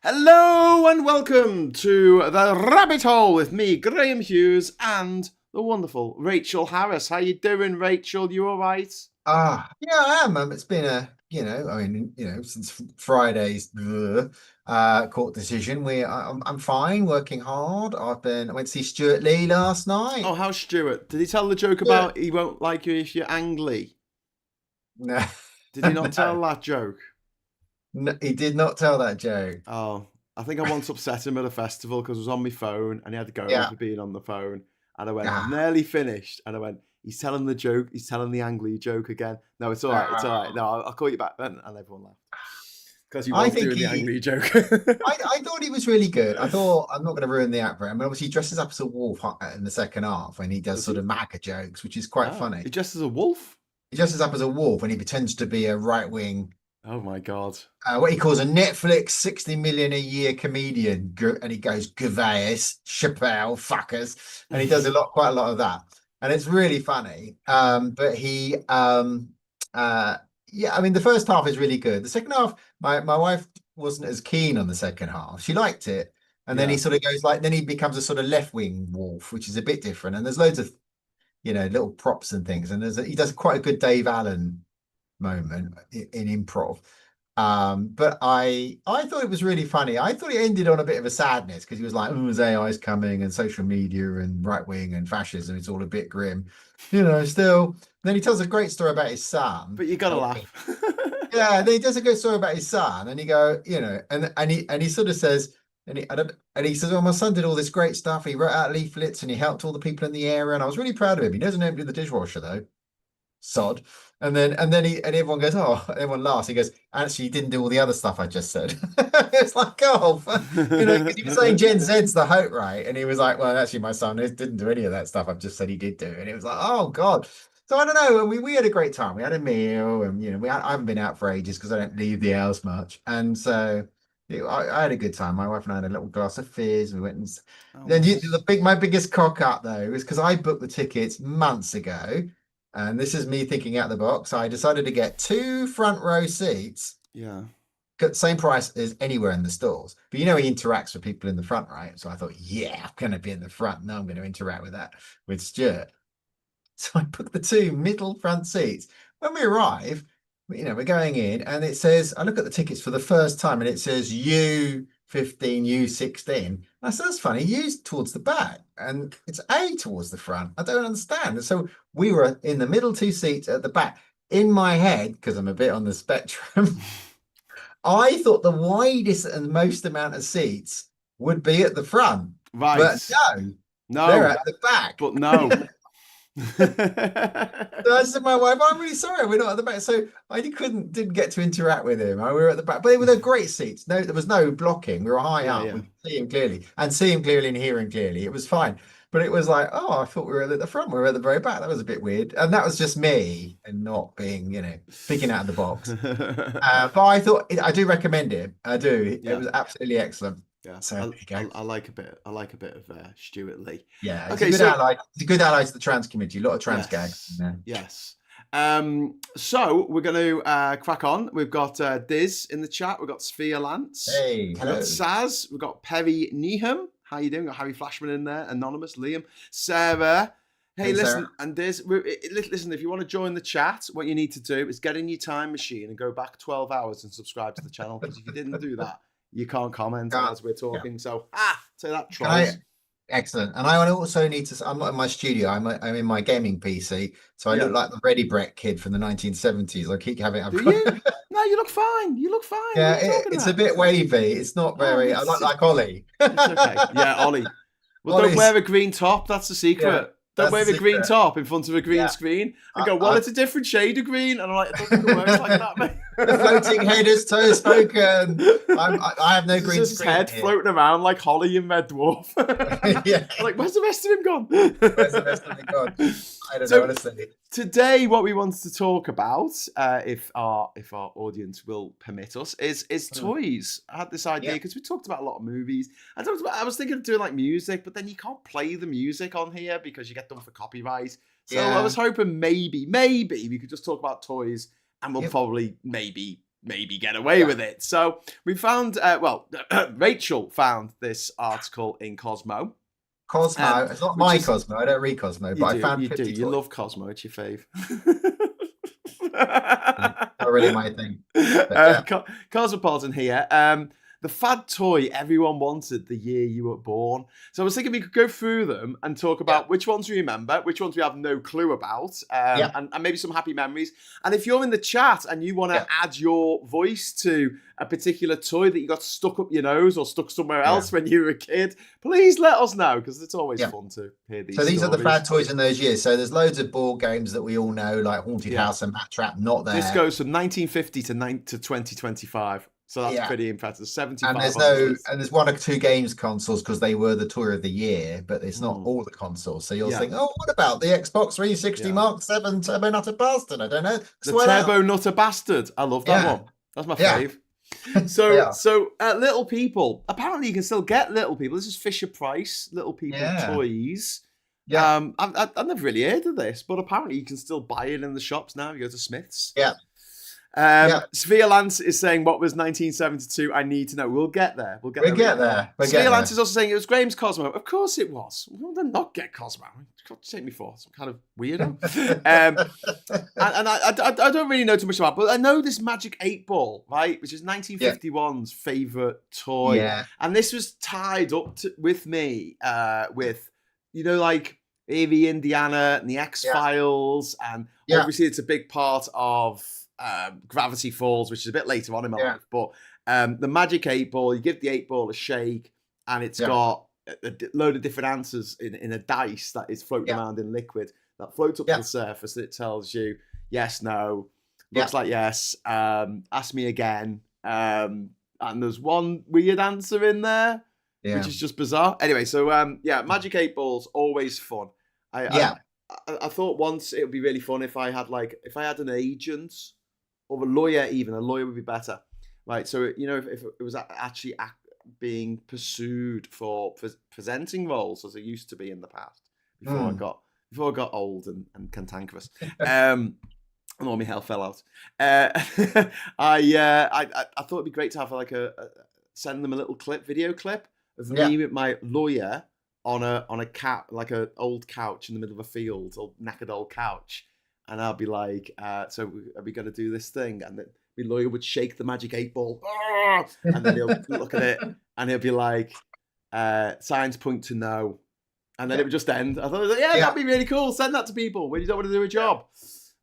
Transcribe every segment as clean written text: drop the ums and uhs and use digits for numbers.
Hello and welcome to the Rabbit Hole with me, Graham Hughes, and the wonderful Rachel Harris. How you doing, Rachel? You all right? Yeah, I am. It's been since Friday's court decision. I'm fine, working hard. I went to see Stuart Lee last Oh, night. how's Stuart? Did he tell the joke Yeah. about he won't like you if you're angry? No, Did he not no, tell that joke? no, he did not tell that joke. Oh, I think I once upset him at a festival because I was on my phone and he had to go over Yeah. for being on the phone. And I went, I'm Ah, nearly finished. And I went, he's telling the joke. He's telling the angry joke again. No, it's all right. It's all right. ah. No, I'll call you back then. And everyone laughed because he I was think doing the he. angry joke. I thought he was really good. I thought I'm not going to ruin the act for him. I mean, obviously, he dresses up as a wolf in the second half, and he does Does sort he? of MAGA jokes, which is quite Oh, funny. he dressed as a wolf? He dresses up as a wolf, and he pretends to be a right wing Oh my God. what he calls a Netflix 60 million a year comedian, and he goes Gervais, Chappelle, fuckers, and he does quite a lot of that, and it's really funny. But he, yeah, I mean, the first half is really good. The second half, my wife wasn't as keen on the second half. She liked it, and then he Yeah. sort of goes like, then he becomes a sort of left wing wolf, which is a bit different. And there's loads of little props and things, and he does quite a good Dave Allen moment in improv. But I thought it was really funny. I thought it ended on a bit of a sadness because he was like, "Oh, his AI is coming, and social media, and right wing, and fascism. It's all a bit grim, Still, then he tells a great story about his son. But you gotta laugh. Yeah, then he does a good story about his son, and he go, and he sort of says, and he says, "Oh, my son did all this great stuff. He wrote out leaflets, and he helped all the people in the area, and I was really proud of him. He doesn't empty the dishwasher though." Sod. And everyone goes, oh, everyone laughs. He goes, actually, you didn't do all the other stuff I just said. It's like, oh, because he was saying Gen Z's the hope, right? And he was like, well, actually, my son didn't do any of that stuff I've just said he did do. And it was like, oh God. So I don't know. And we had a great time. We had a meal, and I haven't been out for ages because I don't leave the house much. And so I had a good time. My wife and I had a little glass of fizz. We went and Oh, then nice. my biggest cock up though is because I booked the tickets months ago. And this is me thinking out the box. I decided to get two front row seats, Yeah. same price as anywhere in the stalls. But he interacts with people in the front, right? So I thought, yeah, I'm going to be in the front. No, I'm going to interact with Stuart. So I booked the two middle front seats. When we arrive, we're going in, and it says, I look at the tickets for the first time, and it says U15, U16. I said, that's funny. U's towards the back, and it's A towards the front. I don't understand. And so we were in the middle two seats at the back. In my head, because I'm a bit on the spectrum, I thought the widest and most amount of seats would be at the front, but Right. no, they're No, at the back. but no. So I said to my wife, I'm really sorry, we're not at the back. So didn't get to interact with him. We were at the back, but they were great seats. No, there was no blocking. We were high Yeah, up. yeah. We could see him clearly and hear him clearly. It was fine. But it was like, oh, I thought we were at the front. We were at the very back. That was a bit weird. And that was just me and not being, thinking out of the box. But I do recommend it. I do. It Yeah, was absolutely excellent. yeah. So I, there you I, go. I like a bit. I like a bit of Stuart Lee. Yeah, he's a Okay, good so ally. He's a good ally to the trans community. A lot of trans gags. yes, yes. So we're going to crack on. We've got Diz in the chat. We've got Sphere Lance. Hey, We've got hello. Saz. We've got Perry Neeham. How you doing? We've got Harry Flashman in there. Anonymous. Liam. Sarah. Hey, Hey, Sarah. listen, and Diz, listen, if you want to join the chat, what you need to do is get in your time machine and go back 12 hours and subscribe to the channel. Because if you didn't do that, you can't comment Can't- as we're Yeah. talking. So, say that, Can I? trolls. Excellent. And I also need to. I'm not in my studio. I'm in my gaming PC, so I look Yeah. like the Ready Brek kid from the 1970s. I keep having. I've Do got. you? No, you look fine. You look fine. What Yeah, are you talking it's a about? bit wavy. It's not Oh, very. I like Ollie. it's okay. Yeah, Ollie. Well, don't Ollie's. wear a green top. That's the Yeah, secret. Don't that's wear the a green secret. top in front of a green Yeah. screen and I, go, well, I, it's a different shade of green. And I'm like, I don't think it works like that, mate. the floating head is toe spoken. I have no This is green his screen head here. floating around like Holly in Red Dwarf. Yeah. I'm like, where's the rest of him gone? Where's the rest of the god? I don't know So honestly. today, what we wanted to talk about, if our audience will permit us, is toys. I had this idea Yeah. because we talked about a lot of movies. I was thinking of doing like music, but then you can't play the music on here because you get done for copyright. So I Yeah. was hoping maybe we could just talk about toys, and we'll Yep. probably maybe maybe get away with it. So we found, Rachel found this article in Cosmo. Cosmo. It's not my Cosmo. I don't read Cosmo, but I found 50 You toys. love Cosmo. It's your fave. Not really my thing. But yeah. Cosmopolitan here. The fad toy everyone wanted the year you were born. So I was thinking we could go through them and talk about which ones we remember, which ones we have no clue about, and maybe some happy memories. And if you're in the chat and you want to add your voice to a particular toy that you got stuck up your nose or stuck somewhere else when you were a kid, please let us know, because it's always fun to hear these So these stories. are the fad toys in those years. So there's loads of board games that we all know, like Haunted House and Mat Trap, not there. This goes from 1950 to 2025. So that's pretty impressive. 75. And there's one or two games consoles because they were the toy of the year, but it's not all the consoles. So you'll think, oh, what about the Xbox 360 Mark 7 Turbo Nutter Bastard? I don't know. The Turbo Nutter Bastard. I love that one. That's my fave. So Little People. Apparently, you can still get Little People. This is Fisher Price Little People toys. Yeah. I've never really heard of this, but apparently you can still buy it in the shops now. You go to Smith's. Yeah. Sophia Lance is saying, what was 1972? I need to know. We'll get there. We'll get there. Sophia Lance is also saying it was Graham's Cosmo. Of course it was. We'll not get Cosmo. What do you take me for? Some kind of weirdo. and I don't really know too much about it, but I know this Magic 8 Ball, right, which is 1951's favourite toy. Yeah. And this was tied up with me with, like A.V. Indiana and the X-Files. And obviously it's a big part of Gravity Falls, which is a bit later on in my life, but the Magic 8 Ball, you give the 8 Ball a shake and it's got a load of different answers in a dice that is floating around in liquid that floats up to the surface, and it tells you yes, no, looks like yes, ask me again, and there's one weird answer in there which is just bizarre. Anyway, so Magic 8 Ball's always fun. I thought once it would be really fun if I had an agent or a lawyer. Even a lawyer would be better, right? So if it was actually being pursued for presenting roles as it used to be in the past before I got old and cantankerous, and all my hair fell out. I thought it'd be great to have send them a little video clip of me with my lawyer on a couch, like an old couch in the middle of a field, old knackered old couch, and I'll be like, so are we going to do this thing? And then my lawyer would shake the Magic 8 Ball, and then he'll look at it and he'll be like, signs point to no, and then it would just end. I thought, that'd be really cool. Send that to people when you don't want to do a job.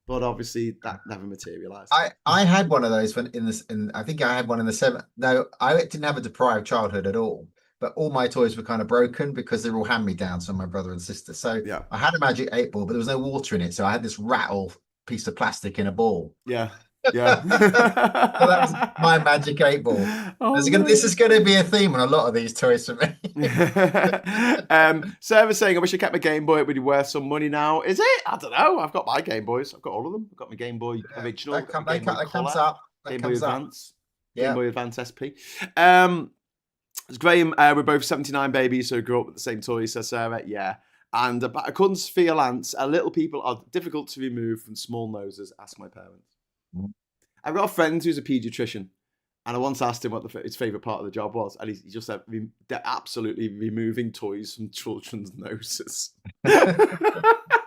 But obviously that never materialized. I had one of those I think I had one in the 7th. No, I didn't have a deprived childhood at all. But all my toys were kind of broken because they were all hand-me-downs from my brother and sister. So I had a Magic 8 Ball, but there was no water in it. So I had this rattle piece of plastic in a ball. Yeah. So that was my Magic 8 Ball. This is going to be a theme on a lot of these toys for me. Sarah's saying, I wish I kept my Game Boy. It would be worth some money now. Is it? I don't know. I've got my Game Boys. I've got all of them. I've got my Game Boy original. That comes up. Game Boy Advance. Game Boy Advance SP. It's Graham, we're both 79 babies, so grew up with the same toys, says Sarah. Yeah. And according to Sophia Lance, Little People are difficult to remove from small noses. Ask my parents. I've got a friend who's a paediatrician, and I once asked him what his favourite part of the job was, and he just said, they're absolutely removing toys from children's noses.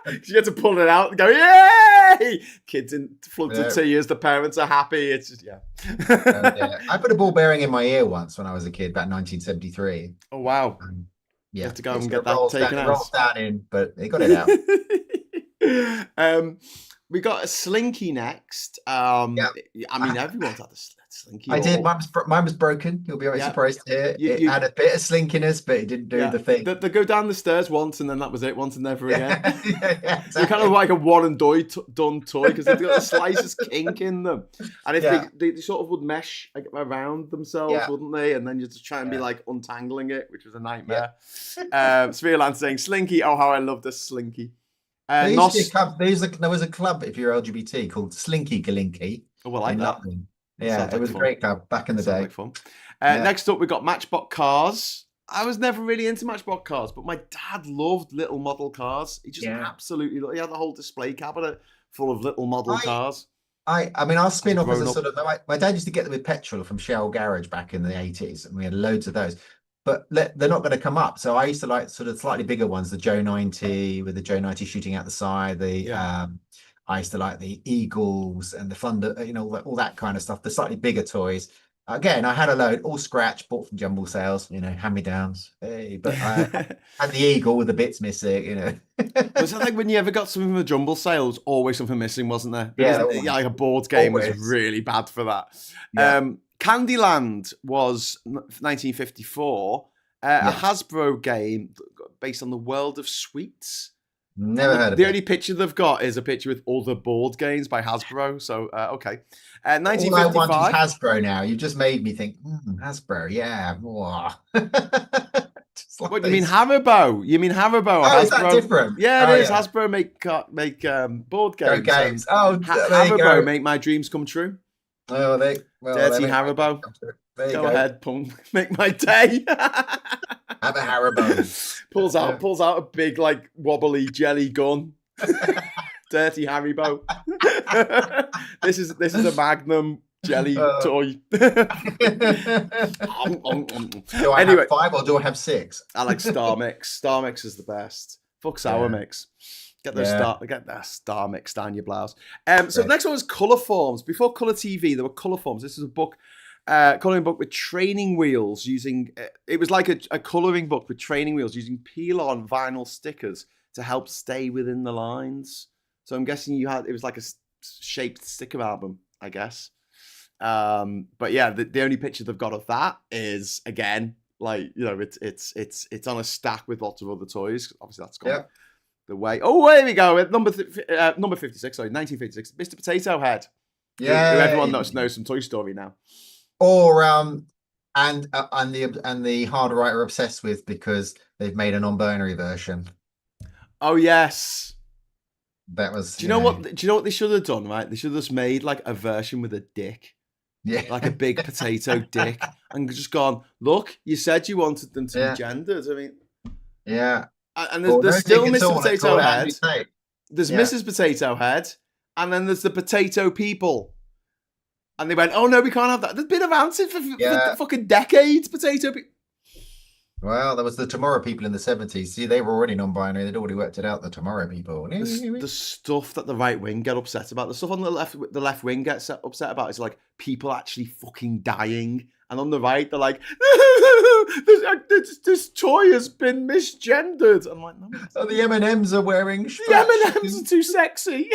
You get to pull it out and go, yay! Kids in floods of tears, the parents are happy. It's just, I put a ball bearing in my ear once when I was a kid, about 1973. Oh, wow. You have to go and get that taken out. Rolls down in, but they got it out. We got a Slinky next. I mean, everyone's had a Slinky. I did. Mine was broken. You'll be very surprised to hear. It had a bit of slinkiness, but it didn't do the thing. They go down the stairs once, and then that was it. Once and never again. Exactly. They're kind of like a one and done toy because they've got the slices kink in them, and if they sort of would mesh around themselves, wouldn't they? And then you just try and be like untangling it, which was a nightmare. Sphere Land saying Slinky. Oh, how I love this Slinky. There was a club, if you're LGBT, called Slinky Galinky. Oh, well, I like that. Yeah, it was a great club back in the day. Like fun. Next up, we got Matchbox cars. I was never really into Matchbox cars, but my dad loved little model cars. He just absolutely loved. He had a whole display cabinet full of little model cars. I mean, our spin-off is a grown-up. sort of my dad used to get them with petrol from Shell Garage back in the 80s, and we had loads of those. But they're not going to come up. So I used to like sort of slightly bigger ones, the Joe 90 with the Joe 90 shooting out the side. I used to like the Eagles and the Thunder, all that kind of stuff. The slightly bigger toys. Again, I had a load, all scratch, bought from jumble sales, hand-me-downs. Hey, but I had the Eagle with the bits missing, Was it like when you ever got something from a jumble sale, was always something missing, wasn't there? Yeah, like a board game always. was really bad for that. Yeah. Candyland was 1954, a Hasbro game based on the world of sweets. Never heard of it. The only picture they've got is a picture with other board games by Hasbro. So, okay. 1955. All I want is Hasbro now. You just made me think, Hasbro, yeah. What do you mean Haribo? You mean Haribo? Oh, is that different? Yeah, it is. Yeah. Hasbro make board games. Haribo make my dreams come true. Oh, Dirty Haribo. Go ahead, punk. Make my day. Have a Haribo. pulls out a big like wobbly jelly gun. Dirty Haribo. This is a Magnum jelly toy. Do I have 5 or do I have 6? I like Star Mix. Star Mix is the best. Fuck Sour Mix. Get that Star Mix down your blouse. So the next one was Colour Forms. Before Colour TV, there were Colour Forms. This is a book, colouring book with training wheels using. It was like a colouring book with training wheels using peel-on vinyl stickers to help stay within the lines. So I'm guessing it was like a shaped sticker album, I guess. But yeah, the only picture they've got of that is again like it's on a stack with lots of other toys. Obviously, that's gone the way. Oh, there we go. Number 56. Sorry, 1956. Mr. Potato Head. Yeah, who everyone knows from Toy Story now. Or and the hard right are obsessed with because they've made a non-binary version. Oh yes. That was. Do you know what they should have done? Right, they should have just made like a version with a dick. Yeah, like a big potato dick, and just gone. Look, you said you wanted them to be gendered. I mean, yeah. And there's still Mr. Potato Head. There's Mrs. Potato Head, and then there's the Potato People. And they went, "Oh no, we can't have that." They've been around for fucking decades. Potato People. Well, there was the Tomorrow People in the 70s. See, they were already non-binary. They'd already worked it out, the Tomorrow People. The stuff that the right wing get upset about, the stuff on the left wing gets upset about is like people actually fucking dying. And on the right, they're like, this toy has been misgendered. I'm like, no. Oh, the M&Ms are wearing stretch. The M&Ms are too sexy.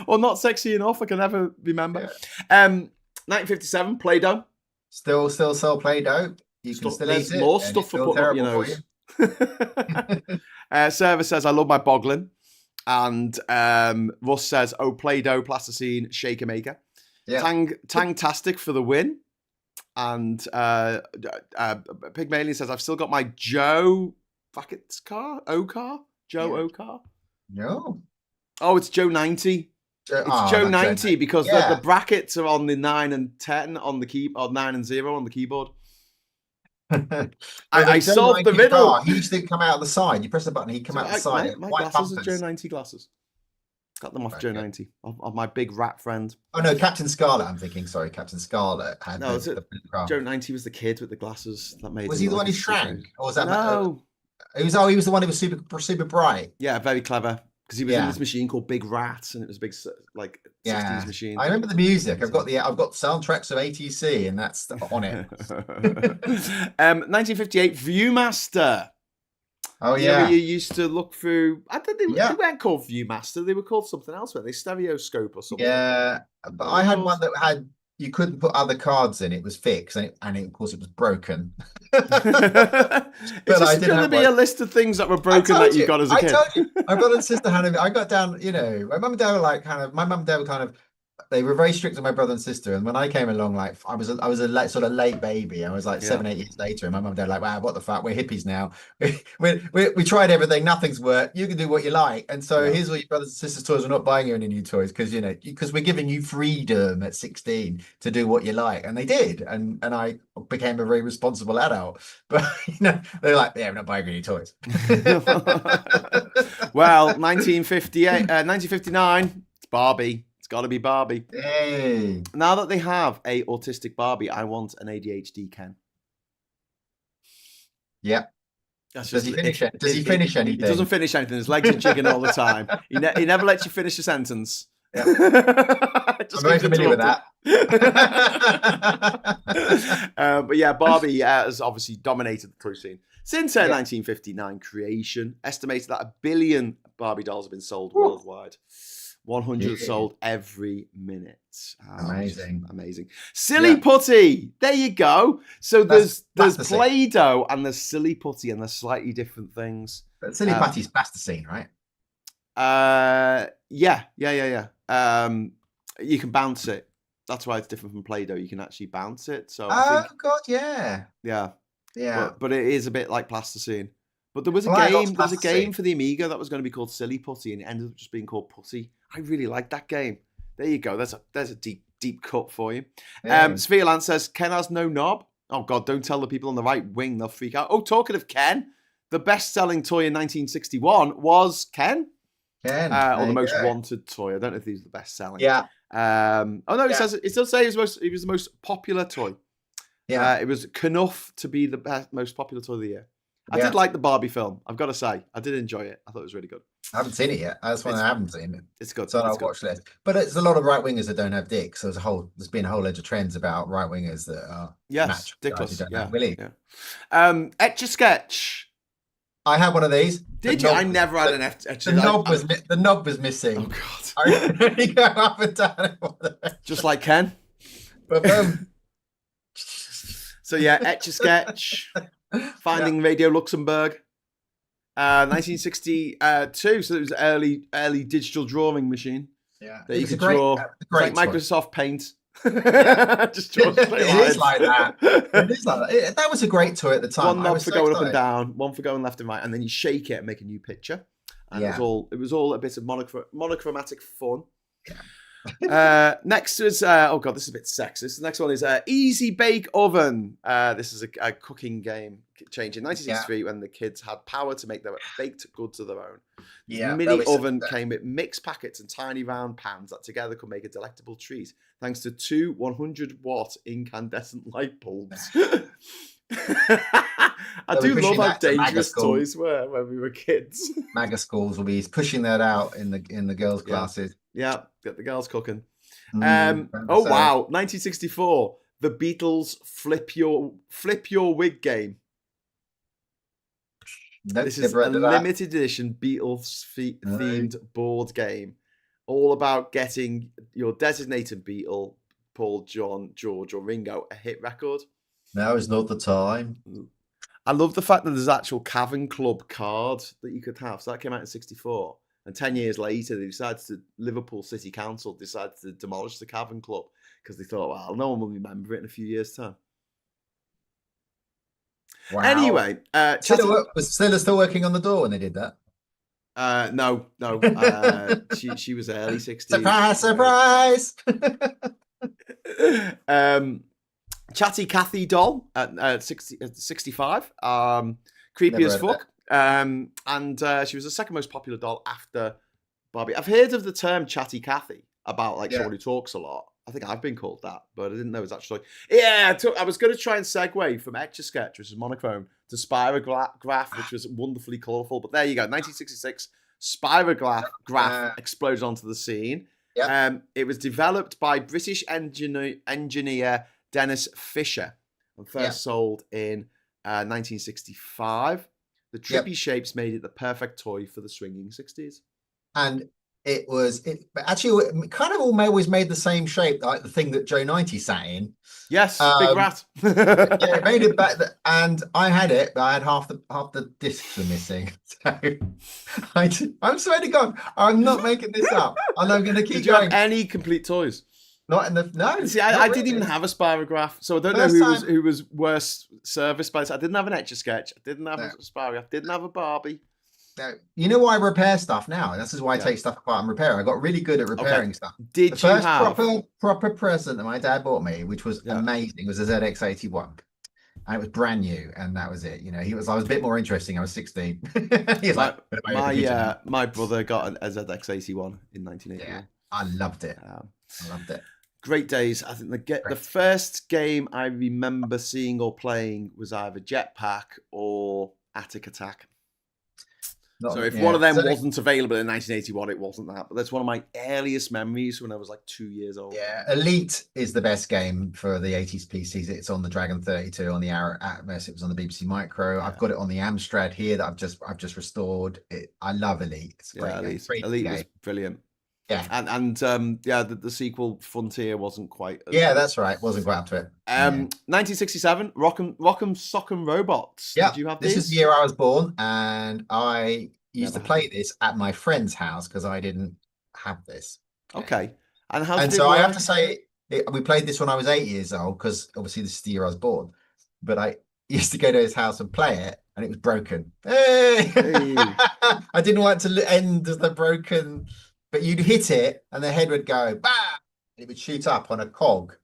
Or not sexy enough, I can never remember. 1957, Play-Doh. Still sell Play-Doh. You can still eat it. More stuff for putting up your nose. Server says, I love my boggling. And Russ says, oh, Play-Doh, plasticine, shaker maker. Yeah. Tangtastic for the win. And Pygmalion says, I've still got my Joe Bucket's car? O-car? Joe O-car? No. Oh, it's Joe 90. It's Joe 90 because the brackets are on the 9 and 10 on the key, or 9 and 0 on the keyboard. I solved the riddle. He used to come out the side. You press the button, he'd come out the side. My glasses are Joe 90 glasses. Got them off Joe 90 of my big rat friend. Oh no, Captain Scarlet. I'm thinking. Sorry, Captain Scarlet had Joe 90 was the kid with the glasses that made. Was he the one who shrank, or was that no? He was the one who was super bright. Yeah, very clever. Because he was in this machine called Big Rat, and it was a big, like, 60s machine. I remember the music. I've got soundtracks of ATC, and that's on it. 1958, Viewmaster. Oh, yeah. You used to look through... I think they weren't called Viewmaster. They were called something else, weren't they? Stereoscope or something. Yeah, but I had one that had... You couldn't put other cards in. It was fixed, and of course, it was broken. It's just going to be a list of things that were broken that you got as a kid. I told you. My brother and sister had. I got down. My mum and dad were like my mum and dad were kind of. They were very strict on my brother and sister, and when I came along, like I was a sort of late baby. I was like 7-8 years later, and my mum and dad were like, wow, what the fuck? We're hippies now. We tried everything, nothing's worked. You can do what you like, and so here's all your brothers and sisters' toys. We're not buying you any new toys because we're giving you freedom at 16 to do what you like, and they did, and I became a very responsible adult. But they're like, yeah, we're not buying any toys. Well, 1959, it's Barbie. It's got to be Barbie. Hey. Now that they have a autistic Barbie, I want an ADHD Ken. Yeah. Does he finish it? Does he finish anything? He doesn't finish anything. His legs are jigging all the time. He never lets you finish a sentence. Yep. I'm very familiar with that. But yeah, Barbie has obviously dominated the toy scene. Since her 1959 creation, estimated that 1 billion Barbie dolls have been sold worldwide. 100 sold every minute. Amazing. Silly Putty. There you go. So there's Play-Doh and there's Silly Putty, and they're slightly different things. But Silly Putty's plasticine, right? Yeah. You can bounce it. That's why it's different from Play-Doh. You can actually bounce it. So God, yeah. But it is a bit like plasticine. But there was a game. There was a game for the Amiga that was going to be called Silly Putty, and it ended up just being called Putty. I really like that game. There you go. There's a deep cut for you. Sphereland says Ken has no knob. Oh God! Don't tell the people on the right wing; they'll freak out. Oh, talking of Ken, the best-selling toy in 1961 was Ken. Or the most wanted toy. I don't know if these are the best selling. Yeah. It does say it was the most popular toy. Yeah. It was enough to be the most popular toy of the year. I did like the Barbie film. I've got to say, I did enjoy it. I thought it was really good. I haven't seen it yet. That's one I haven't seen it. It's good. So I'll watch this. But it's a lot of right wingers that don't have dicks. So there's been a whole load of trends about right wingers that are dickless. Really. Etch-a-Sketch. I had one of these. Did you? I nenever had an Etch-a-Sketch. The knob was missing. Oh God! I really go up and down. Just like Ken. So yeah, Etch-a-Sketch. Finding Radio Luxembourg. 1962. So it was early digital drawing machine. Yeah, that you could draw. Like Microsoft Paint. Just draw it is like that. It is like that. That was a great toy at the time. One knob for going up and down, one for going left and right, and then you shake it and make a new picture. And it was all a bit of monochromatic fun. Yeah. Next is oh God, this is a bit sexist. The next one is Easy Bake Oven. This is a cooking game change in 1963 when the kids had power to make their baked goods of their own. Yeah, mini oven came with mixed packets and tiny round pans that together could make a delectable treat, thanks to 2 100-watt incandescent light bulbs. I do love how dangerous toys were when we were kids. MAGA schools will be pushing that out in the girls' classes. Yeah, get the girls cooking. Oh wow, 1964, the Beatles flip your wig game. This is a limited edition Beatles themed board game, all about getting your designated Beatle, Paul, John, George, or Ringo, a hit record. Now is not the time. I love the fact that there's actual Cavern Club card that you could have. So that came out in 64. And 10 years later, Liverpool City Council decided to demolish the Cavern Club because they thought, well, no one will remember it in a few years' time. Wow. Anyway, was Stella still working on the door when they did that? No. She was early 60s. Surprise! Chatty Cathy doll at 65. Creepy as fuck. And she was the second most popular doll after Barbie. I've heard of the term Chatty Cathy about someone who talks a lot. I think I've been called that, but I didn't know it was actually. Yeah, I was going to try and segue from Etch-a-Sketch, which is monochrome, to Spirograph, which was wonderfully colourful. But there you go, 1966, Spirograph explodes onto the scene. Yep. It was developed by British engineer Dennis Fisher and first sold in 1965. The trippy shapes made it the perfect toy for the swinging 60s. And it kind of always made the same shape, like the thing that Joe 90 sat in. Yes, big rat. Yeah, it made it back, and I had it, but I had half the discs are missing. So I'm swear to God, I'm not making this up, and I'm going to keep Did you going. have any complete toys? Not in the no. See, I didn't even have a Spirograph, so I don't know who was worse serviced by this. I didn't have an Etch-a-Sketch. I didn't have a Spirograph. Didn't have a Barbie. Now, you know why I repair stuff now? This is why I take stuff apart and repair. I got really good at repairing stuff. The first proper present that my dad bought me, which was amazing, was a ZX81. And it was brand new, and that was it. You know, I was a bit more interesting. I was 16. He was my brother got a ZX81 in 1981. Yeah. I loved it. I loved it. Great days. I think the first game I remember seeing or playing was either Jetpack or Attic Attack. So if one of them wasn't available in 1981, it wasn't that. But that's one of my earliest memories when I was like 2 years old. Yeah, Elite is the best game for the 80s PCs. It's on the Dragon 32 on the Atmos. It was on the BBC Micro. Yeah. I've got it on the Amstrad here that I've just restored. I love Elite. It's a great Elite game. was brilliant. Yeah, and the sequel Frontier wasn't quite. That's right. Wasn't quite up to it. 1967, Rock'em Sock'em Robots. Yeah, did you have this is the year I was born, and I used to play this at my friend's house because I didn't have this. Okay, and I have to say, we played this when I was 8 years old because obviously this is the year I was born. But I used to go to his house and play it, and it was broken. Hey! I didn't want to end as the broken. But you'd hit it and the head would go bang. It would shoot up on a cog.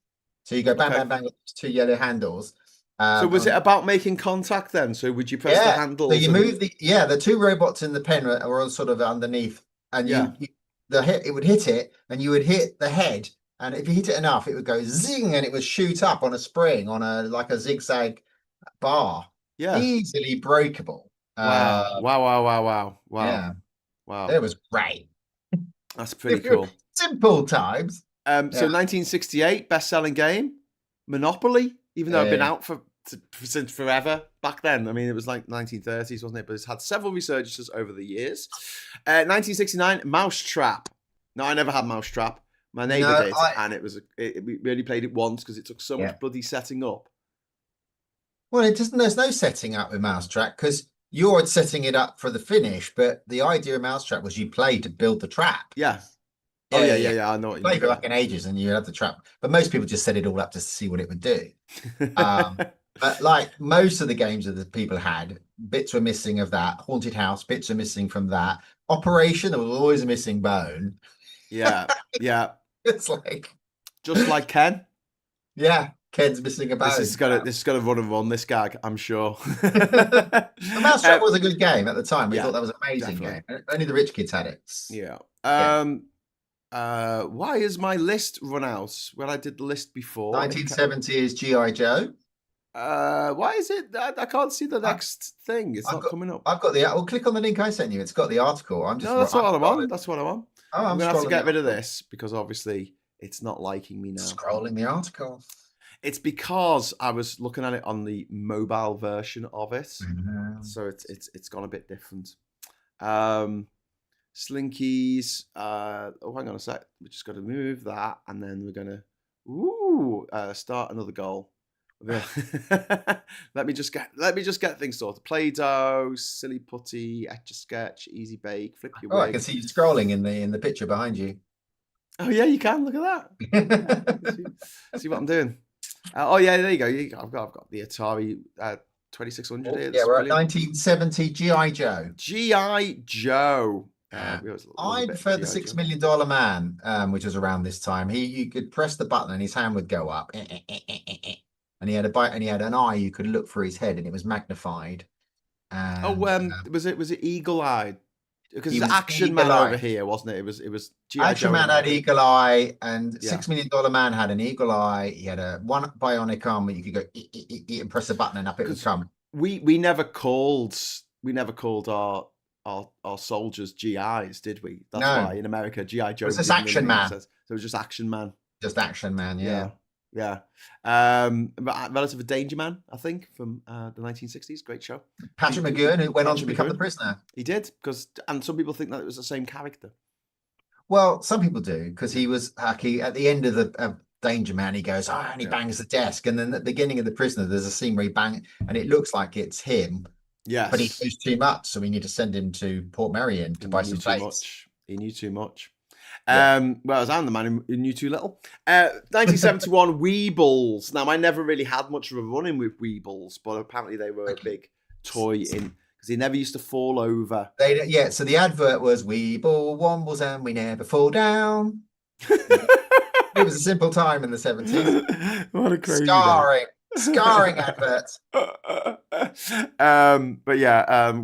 So you go bang, bang, bang with 2 yellow handles. So was it about making contact then? So would you press the handles? So you move the 2 robots in the pen were all sort of underneath, and it would hit it, and you would hit the head, and if you hit it enough, it would go zing, and it would shoot up on a spring on a zigzag bar. Yeah, easily breakable. Wow! Yeah, wow! It was great. That's pretty cool. Simple times. So 1968, best-selling game, Monopoly, even though it'd been out since forever back then. I mean, it was like 1930s, wasn't it? But it's had several resurgences over the years. 1969, Mousetrap. No, I never had Mousetrap. My neighbour did, and we only played it once because it took so much bloody setting up. Well, there's no setting up with Mousetrap because you're setting it up for the finish, but the idea of Mousetrap was you play to build the trap. Yeah. I know what you play for like an ages and you have the trap. But most people just set it all up just to see what it would do. But like most of the games that the people had, bits were missing of that. Haunted House, bits are missing from that. Operation, there was always a missing bone. Yeah. It's like just like Ken. Yeah. Ken's missing a bone. This is gonna run this gag, I'm sure. The Mousetrap was a good game at the time. We thought that was an amazing game. Only the rich kids had it. Yeah. Why is my list run out? Well, I did the list before. 1970 is G.I. Joe. Why is it? I can't see the next thing. It's not coming up. I've got Well, click on the link I sent you. It's got the article. That's what I want. That's what I want. Oh, I'm gonna have to get rid of this because obviously it's not liking me now. Scrolling the article. It's because I was looking at it on the mobile version of it, so it's gone a bit different. Slinkies. Hang on a sec. We just got to move that, and then we're gonna start another goal. Let me just get things sorted. Play-Doh, Silly Putty, Etch-a-Sketch, Easy Bake, Flip Your Wig. I can see you scrolling in the picture behind you. Oh yeah, you can. Look at that. see what I'm doing. There you go. I've got the Atari 2600 here. Yeah, we're at 1970 G.I. Joe. G.I. Joe. I prefer the $6 Million Man, which was around this time. You could press the button and his hand would go up, and he had an eye you could look through his head, and it was magnified. Was it Eagle Eye? Because it's Action Man over here, wasn't it? It was Action Man had Eagle Eye, and $6 Million Man had an Eagle Eye. He had one bionic arm where you could go and press the button and up it would come. We never called our soldiers GIs, did we? That's why in America GI Joe. It was just Action Man. So it was just Action Man. Just Action Man, yeah. Relative of Danger Man, I think, from the 1960s. Great show. Patrick McGowan, who went on to become the Prisoner. He did, and some people think that it was the same character. Well, some people do, because he was at the end of the Danger Man, he goes, and he bangs the desk, and then at the beginning of the Prisoner, there's a scene where he bangs, and it looks like it's him. Yes. But he knows too much, so we need to send him to Port Merion to buy some plates. He knew too much. Whereas I'm the man who knew too little. 1971 Weebles. Now, I never really had much of a run-in with Weebles, but apparently they were a big toy in because they never used to fall over. So the advert was Weeble wombles and we never fall down. It was a simple time in the 70s. What a crazy Scarring. Scarring adverts. But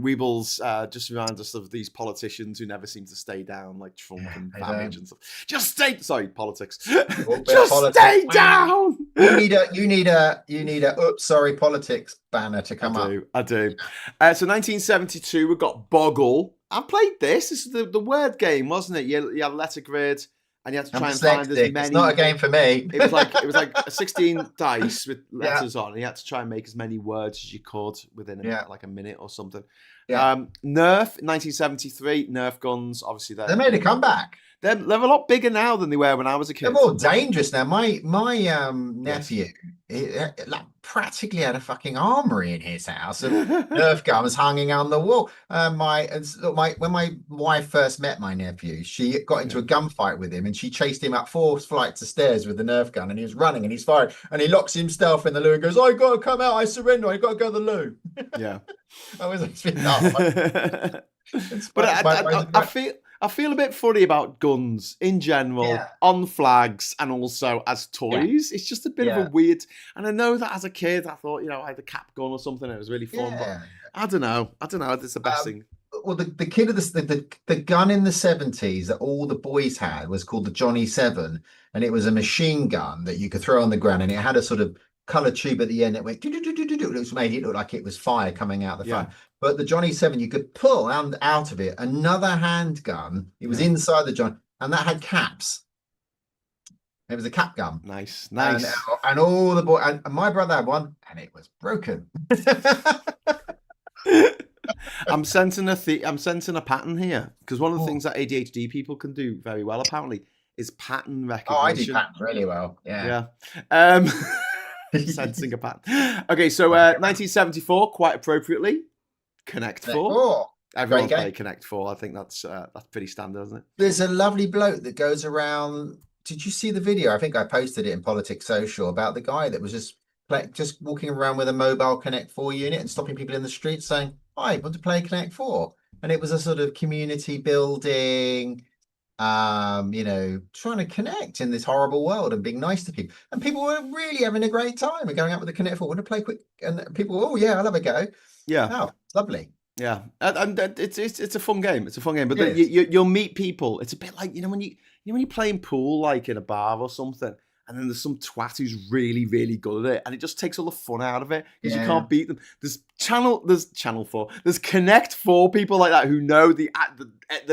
Weebles just reminds us of these politicians who never seem to stay down, like Trump and Farage and stuff. Just stay. Sorry, politics. Just stay down. You need a oops, sorry, politics banner to come up. I do. So 1972, we've got Boggle. I played this. This is the word game, wasn't it? You had a letter grid. And you had to try and find as many. It's not a game for me. It was like a 16 dice with letters on, and you had to try and make as many words as you could within like a minute or something. Yeah. Nerf, 1973. Nerf guns, obviously they made a comeback. They're a lot bigger now than they were when I was a kid. They're more dangerous now. My nephew practically had a fucking armory in his house of Nerf guns hanging on the wall. When my wife first met my nephew, she got into a gunfight with him, and she chased him up 4 flights of stairs with the Nerf gun, and he was running and he's firing, and he locks himself in the loo and goes, "I got to come out. I surrender. I got to go to the loo." Yeah, I was but I feel a bit funny about guns in general, on flags, and also as toys. It's just a bit of a weird. And I know that as a kid, I thought, I had a cap gun or something. It was really fun, but I don't know. It's the best thing. Well, the kid of the gun in the 70s that all the boys had was called the Johnny 7, and it was a machine gun that you could throw on the ground, and it had a sort of color tube at the end that went it made it look like it was fire coming out the front. But the Johnny 7, you could pull out of it another handgun. It was inside the John, and that had caps. It was a cap gun. Nice. And all the boys, and my brother had one, and it was broken. I'm sensing a pattern here, because one of the things that ADHD people can do very well, apparently, is pattern recognition. I do patterns really well. Yeah. Sensing a pattern. Okay, so 1974, quite appropriately, Connect 4. Everyone's played Connect 4. I think that's pretty standard, isn't it? There's a lovely bloke that goes around. Did you see the video? I think I posted it in Politics Social about the guy that was just walking around with a mobile Connect 4 unit and stopping people in the street saying, "I want to play Connect 4." And it was a sort of community building, trying to connect in this horrible world and being nice to people. And people were really having a great time and going out with the Connect 4. Want to play quick? And people, "Oh yeah, I'll have a go." Yeah. Oh, lovely. Yeah, and it's a fun game. It's a fun game, but you'll meet people. It's a bit like when you're playing pool, like in a bar or something, and then there's some twat who's really, really good at it, and it just takes all the fun out of it because you can't beat them. There's Channel 4. There's Connect 4 people like that who know the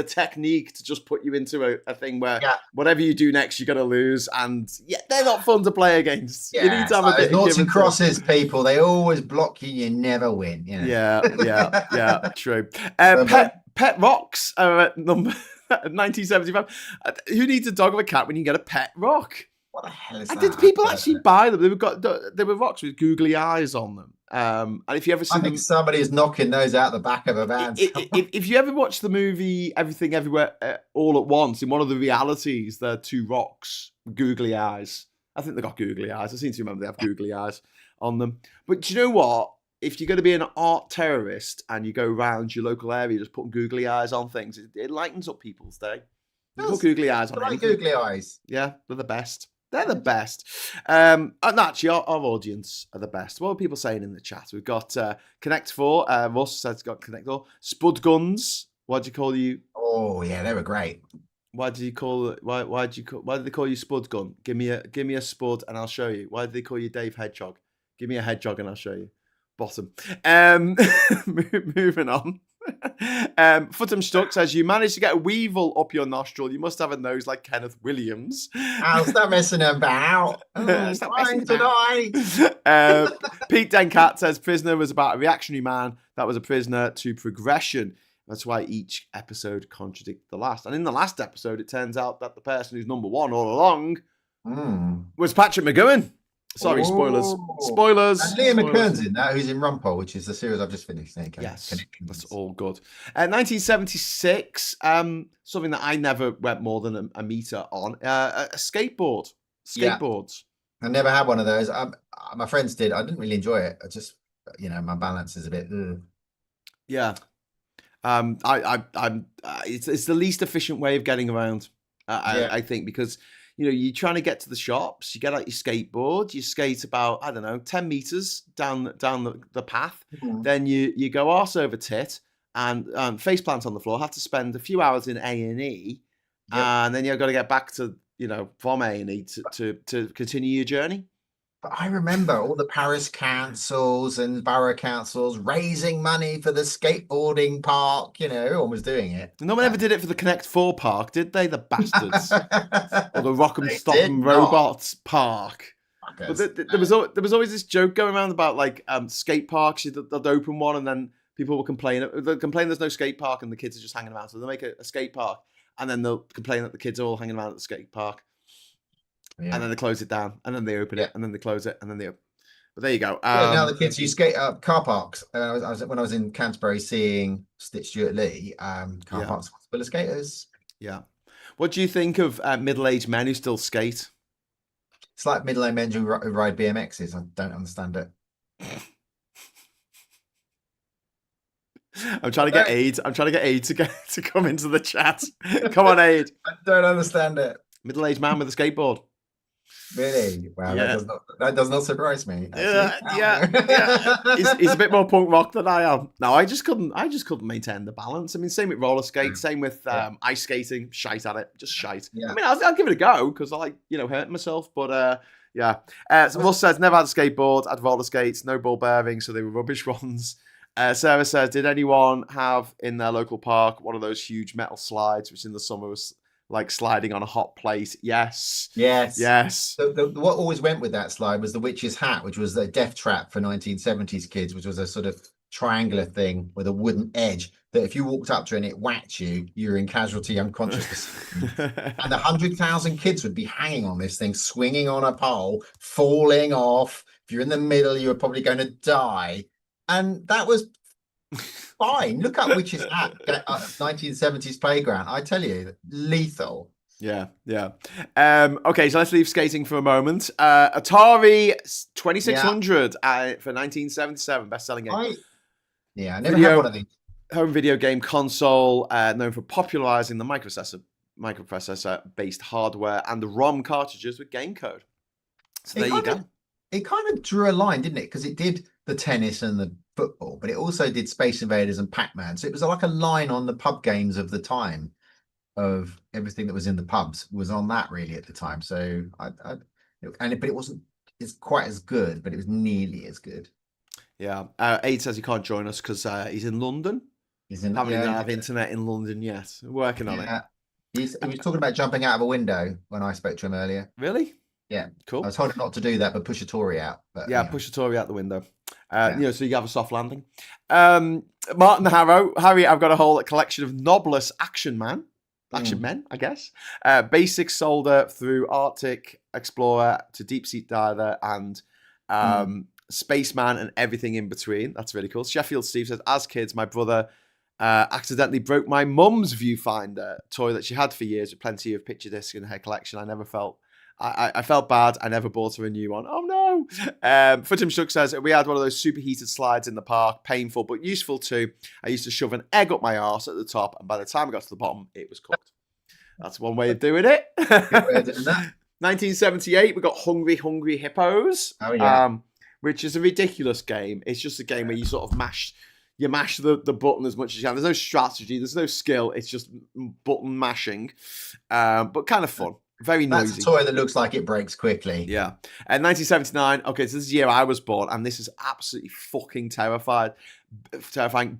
technique to just put you into a thing where whatever you do next, you're gonna lose, and they're not fun to play against. You need to have a bit of noughts and crosses, people. They always block you. You never win. Yeah, true. Pet rocks are at number 1975. Who needs a dog or a cat when you get a pet rock? What the hell is that? Did people actually buy them? They were rocks with googly eyes on them. And if you ever see, I think somebody is knocking those out the back of a van. If you ever watch the movie Everything Everywhere All at Once, in one of the realities, there are 2 rocks with googly eyes. I think they got googly eyes. I seem to remember they have googly eyes on them. But do you know what? If you're going to be an art terrorist and you go around your local area just putting googly eyes on things, it lightens up people's day. You put googly eyes on anything. Googly eyes. Yeah, they're the best. They're the best. And actually, our audience are the best. What are people saying in the chat? We've got Connect 4. Russ says it's got Connect 4. Spud Guns. What do you call you? Oh, yeah, they were great. Why did they call you Spud Gun? Give me a spud and I'll show you. Why did they call you Dave Hedgehog? Give me a hedgehog and I'll show you. Bottom. Moving on. Footham Stuck says, "You managed to get a weevil up your nostril. You must have a nose like Kenneth Williams." I'll stop messing about. Stop messing tonight. Pete Dencat says, "Prisoner was about a reactionary man that was a prisoner to progression. That's why each episode contradicted the last. And in the last episode, it turns out that the person who's number 1 all along was Patrick McGowan." Sorry, spoilers. Spoilers. And Liam McKern's in that, who's in Rumpole, which is the series I've just finished. Yes, that's all good. 1976, something that I never went more than a meter on, a skateboard. Skateboards. I never had one of those. My friends did. I didn't really enjoy it. I just, my balance is a bit. Yeah. It's the least efficient way of getting around. I think, because you're trying to get to the shops. You get out your skateboard. You skate about, I don't know, 10 meters down the path. Mhm. Then you go arse over tit and face plant on the floor. Have to spend a few hours in A&E, Yep. and then you've got to get back to from A&E to continue your journey. But I remember all the parish councils and borough councils raising money for the skateboarding park. Everyone was doing it. No one ever did it for the Connect 4 park, did they? The bastards. Or the Rock'em They Stock'em did Robots park. Fuckers. But there was always this joke going around about like skate parks. They'd open one and then people will complain. They'll complain there's no skate park and the kids are just hanging around. So they'll make a skate park and then they'll complain that the kids are all hanging around at the skate park. Yeah. And then they close it down and then they open it and then they close it and then they open. But there you go. Now the kids use skate car parks. When I was in Canterbury seeing Stuart Lee, car parks full of skaters. Yeah. What do you think of middle-aged men who still skate? It's like middle-aged men who ride BMXs. I don't understand it. I'm trying to get Aid. I'm trying to get Aid to come into the chat. Come on, Aid. I don't understand it. Middle-aged man with a skateboard. Really? Wow, Yeah. that does not surprise me. Yeah. He's a bit more punk rock than I am. No, I just couldn't maintain the balance. I mean, same with roller skate, same with ice skating. Shite at it, just shite. Yeah. I mean, I'll give it a go because I like hurting myself. But yeah. So Russ says never had a skateboard. Had roller skates, no ball bearings, so they were rubbish ones. Sarah says, did anyone have in their local park one of those huge metal slides, which in the summer was like sliding on a hot plate? Yes. What always went with that slide was the witch's hat, which was the death trap for 1970s kids, which was a sort of triangular thing with a wooden edge that if you walked up to it and it whacked you, you're in casualty unconscious. And 100,000 kids would be hanging on this thing, swinging on a pole, falling off. If you're in the middle, you were probably going to die. And that was fine. Look up Witch's Hat, 1970s playground. I tell you, lethal. Yeah. Okay, so let's leave skating for a moment. Atari 2600 for 1977, best-selling game. I never had one of these. Home video game console, known for popularizing the microprocessor-based hardware and the ROM cartridges with game code. So there you go. It kind of drew a line, didn't it? Because it did the tennis and the football, but it also did Space Invaders and Pac-Man. So it was like a line on the pub games of the time. Of everything that was in the pubs was on that really at the time. So but it wasn't quite as good, but it was nearly as good. Yeah. Aid says he can't join us because he's in London. Haven't even have internet in London yet. We're working on it. He was talking about jumping out of a window when I spoke to him earlier. Really? Yeah. Cool. I was told him not to do that, but push a Tory out. But, push a Tory out the window. So you have a soft landing. Martin Harry, I've got a whole collection of knobless action men, I guess. Basic solder through Arctic Explorer to deep sea diver and spaceman and everything in between. That's really cool. Sheffield Steve says, as kids, my brother accidentally broke my mum's viewfinder toy that she had for years with plenty of picture discs in her collection. I felt bad. I never bought her a new one. Oh no. Footim Shook says, we had one of those superheated slides in the park. Painful, but useful too. I used to shove an egg up my arse at the top, and by the time I got to the bottom, it was cooked. That's one way of doing it. 1978, we got Hungry Hippos. Oh, yeah. Which is a ridiculous game. It's just a game where you sort of mash the button as much as you can. There's no strategy. There's no skill. It's just button mashing, but kind of fun. Very noisy. That's a toy that looks like it breaks quickly. Yeah. 1979. Okay, so this is the year I was born, and this is absolutely fucking terrifying.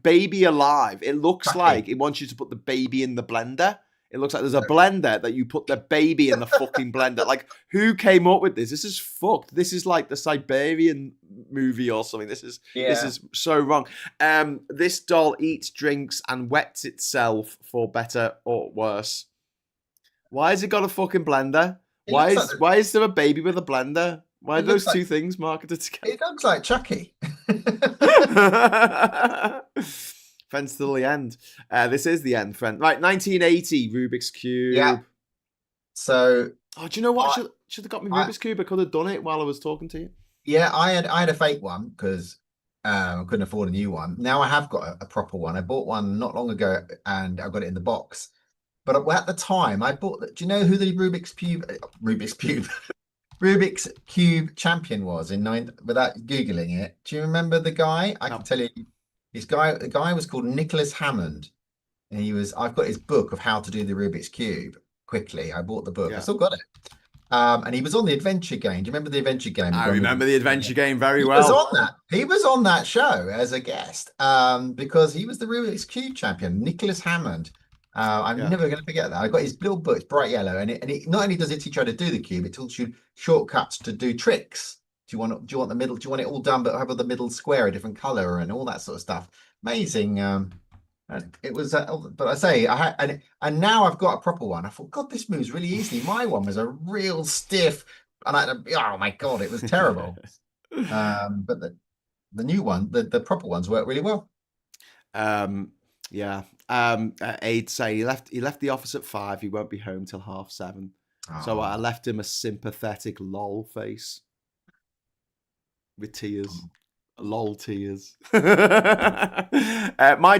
Baby Alive. It looks like it wants you to put the baby in the blender. It looks like there's a blender that you put the baby in the fucking blender. Like, who came up with this? This is fucked. This is like the Siberian movie or something. This is so wrong. This doll eats, drinks, and wets itself for better or worse. Why has it got a fucking blender? Why is there a baby with a blender? Why are those two things marketed together? It looks like Chucky. Friends till the end. This is the end, friend. Right, 1980, Rubik's Cube. Yeah. So. Oh, do you know what? Should have got me Rubik's Cube. I could have done it while I was talking to you. Yeah, I had a fake one because I couldn't afford a new one. Now I have got a proper one. I bought one not long ago, and I got it in the box. But at the time, I bought. Do you know who the Rubik's Cube champion was in without Googling it? Do you remember the guy? I can tell you. The guy was called Nicholas Hammond. And I've got his book of how to do the Rubik's Cube quickly. I bought the book. I still got it. And he was on the adventure game. Do you remember the adventure game? I remember the adventure game very well. He was on that. He was on that show as a guest because he was the Rubik's Cube champion, Nicholas Hammond. I'm never going to forget that. I got his little book. It's bright yellow, and it not only does it teach you how to do the cube, it tells you shortcuts to do tricks. Do you want the middle? Do you want it all done, but have the middle square a different color and all that sort of stuff? Amazing. And it was, but I say, and now I've got a proper one. I thought, God, this moves really easily. My one was a real stiff, and oh my God, it was terrible. But the new one, the proper ones work really well. Aid say he left the office at 5. He won't be home till 7:30. So I left him a sympathetic lol face with tears. Lol tears. My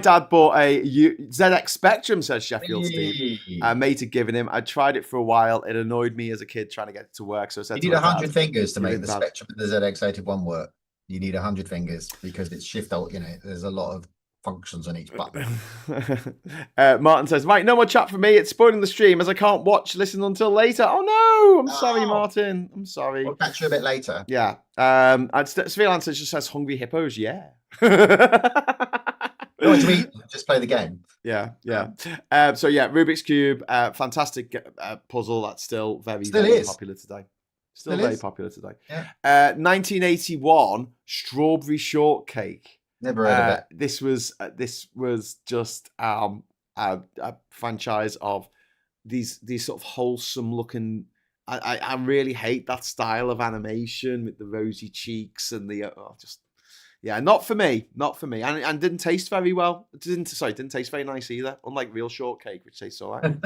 dad bought a ZX Spectrum, says Sheffield Steve. Mate had given him. I tried it for a while. It annoyed me as a kid trying to get it to work. So I said, you need 100 fingers to make the Spectrum and the ZX81 work. You need 100 fingers because it's shift alt. There's a lot of functions on each button. Martin says, right, no more chat for me. It's spoiling the stream as I can't listen until later. Oh no, I'm sorry, Martin. I'm sorry. We'll catch you a bit later. Yeah. Svilan just says hungry hippos. Yeah. No, to me, just play the game. Yeah. Rubik's Cube, fantastic puzzle that's still very popular today. Still very popular today. Yeah. 1981 Strawberry Shortcake. Never heard of it. This was just a franchise of these sort of wholesome looking. I really hate that style of animation with the rosy cheeks and the not for me, and didn't taste very well. Didn't taste very nice either. Unlike real shortcake, which tastes all right,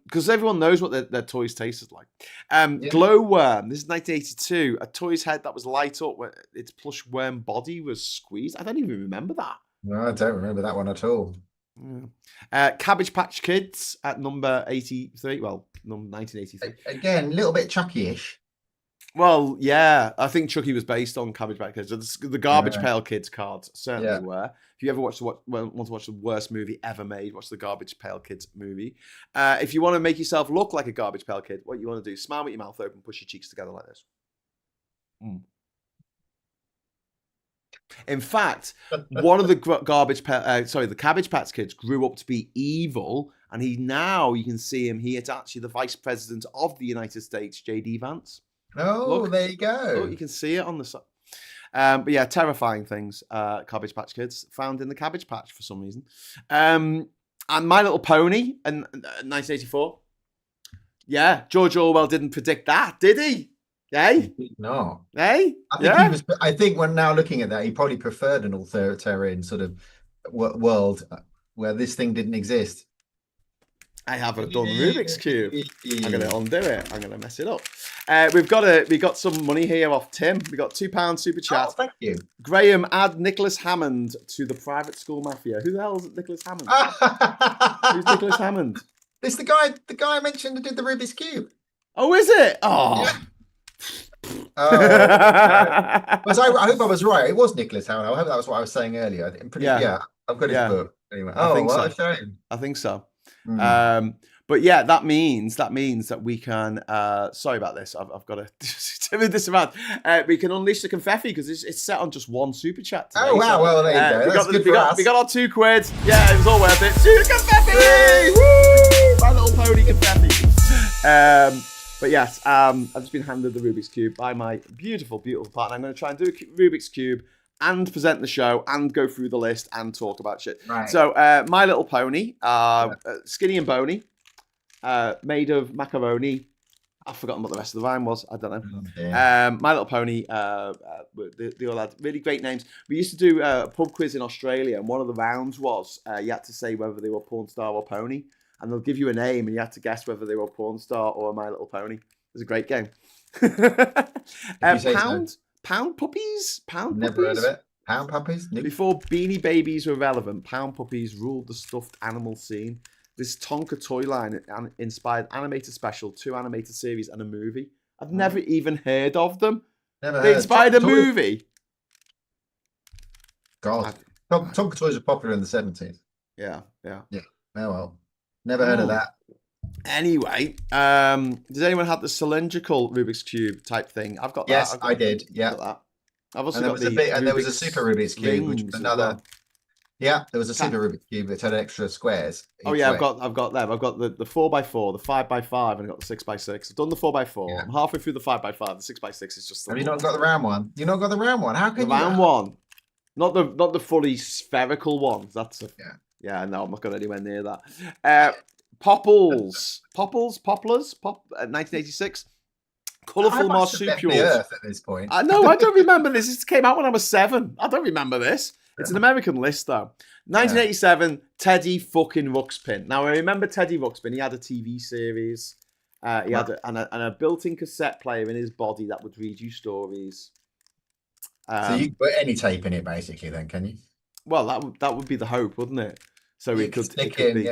because everyone knows what their toys tasted like. Glowworm. This is 1982. A toy's head that was light up where its plush worm body was squeezed. I don't even remember that. No, I don't remember that one at all. Yeah. Cabbage Patch Kids at number 83. Well, number 1983. Again, a little bit Chucky-ish. Well, yeah, I think Chucky was based on Cabbage Patch Kids. The Garbage Pail Kids cards certainly were. If you ever want to watch the worst movie ever made, watch the Garbage Pail Kids movie. If you want to make yourself look like a Garbage Pail Kid, what you want to do, smile with your mouth open, push your cheeks together like this. In fact, one of the the Cabbage Patch Kids grew up to be evil, and you can see him. He is actually the Vice President of the United States, J.D. Vance. Oh, look, there you go. Look, you can see it on the side. But yeah, terrifying things. Cabbage Patch Kids found in the Cabbage Patch for some reason. And My Little Pony in 1984. Yeah, George Orwell didn't predict that, did he? Hey? No. Hey? I think when now looking at that, he probably preferred an authoritarian sort of world where this thing didn't exist. I haven't done Rubik's Cube. I'm going to undo it. I'm going to mess it up. We got some money here off Tim. We got £2 super chat. Oh, thank you. Graham, add Nicholas Hammond to the private school mafia. Who the hell is Nicholas Hammond? Who's Nicholas Hammond? It's the guy I mentioned who did the Rubik's Cube. Oh, is it? Oh. Yeah. I hope I was right. It was Nicholas Hammond. I hope that was what I was saying earlier. I've got his book. Anyway. A shame. I think so. But yeah, that means that we can. Sorry about this. I've got to move this around. We can unleash the confetti because it's set on just one super chat today. Oh wow! So, well, there you go. We got our £2. Yeah, it was all worth it. Super confetti! Woo! My Little Pony confetti. But yes, I've just been handed the Rubik's Cube by my beautiful, beautiful partner. I'm going to try and do a Rubik's Cube and present the show and go through the list and talk about shit. Right. So, My Little Pony, skinny and bony, made of macaroni. I've forgotten what the rest of the rhyme was. I don't know. Yeah. My Little Pony, they all had really great names. We used to do a pub quiz in Australia, and one of the rounds was you had to say whether they were porn star or pony. And they'll give you a name, and you have to guess whether they were a porn star or a My Little Pony. It was a great game. Pound puppies? Never heard of it. Pound puppies? Nope. Before Beanie Babies were relevant, pound puppies ruled the stuffed animal scene. this Tonka toy line inspired animated special, 2 animated series, and a movie. I've never even heard of them. They inspired a movie. God, Tonka toys are popular in the 70s. Yeah. Oh well, never heard of that. Anyway, does anyone have the cylindrical Rubik's Cube type thing? I've got that. Yes, I did. Yeah. That. I've also got there was a Super Rubik's Cube, which was another. Well. Yeah, there was a Super Rubik's Cube that had extra squares. Oh yeah, I've got them. I've got the 4x4, the 5x5, and I've got the 6x6. I've done the 4x4. Yeah. I'm halfway through the 5x5. The 6x6 is just. Have you not got the round one? You not got the round one? How can the round one? Not the fully spherical one. That's yeah. No, I'm not going anywhere near that. Popples, 1986. Colourful marsupials. The Earth at this point. I know. I don't remember this. It came out when I was 7. I don't remember this. It's an American list though. 1987. Teddy fucking Ruxpin. Now I remember Teddy Ruxpin. He had a TV series. He had a built-in cassette player in his body that would read you stories. So you put any tape in it, basically, then, can you? Well, that would be the hope, wouldn't it? So it could stick in, be,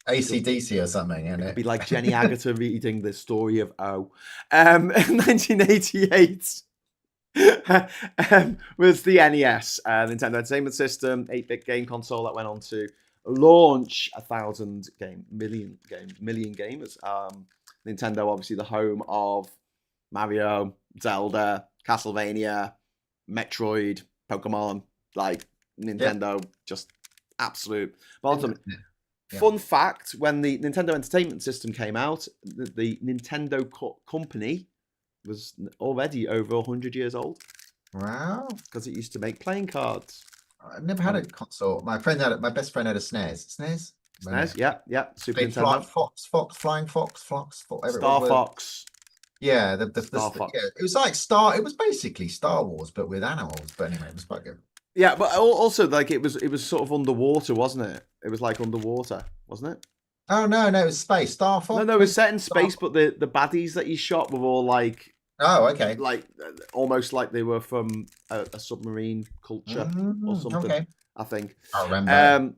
AC/DC or something, and it'd be like Jenny Agutter reading the story of O. 1988 was the NES, Nintendo Entertainment System, 8-bit game console that went on to launch 1,000 million gamers. Nintendo, obviously, the home of Mario, Zelda, Castlevania, Metroid, Pokemon, like Nintendo, just absolute bottom. Fun fact, when the Nintendo Entertainment System came out, the Nintendo company was already over 100 years old. Wow. Because it used to make playing cards. I've never had a console. My best friend had a SNES. SNES, yeah. Super Nintendo. Flying Fox, Star Fox. Yeah, the Star Fox. Yeah, it was like it was basically Star Wars, but with animals. But anyway, it was quite good. Yeah, but also like it was sort of underwater, wasn't it? It was like underwater, wasn't it? Oh no, it was space. Star Fox. No, it was set in space, but the baddies that you shot were all like. Oh, okay. Like almost like they were from a submarine culture or something. Okay. I think. I remember.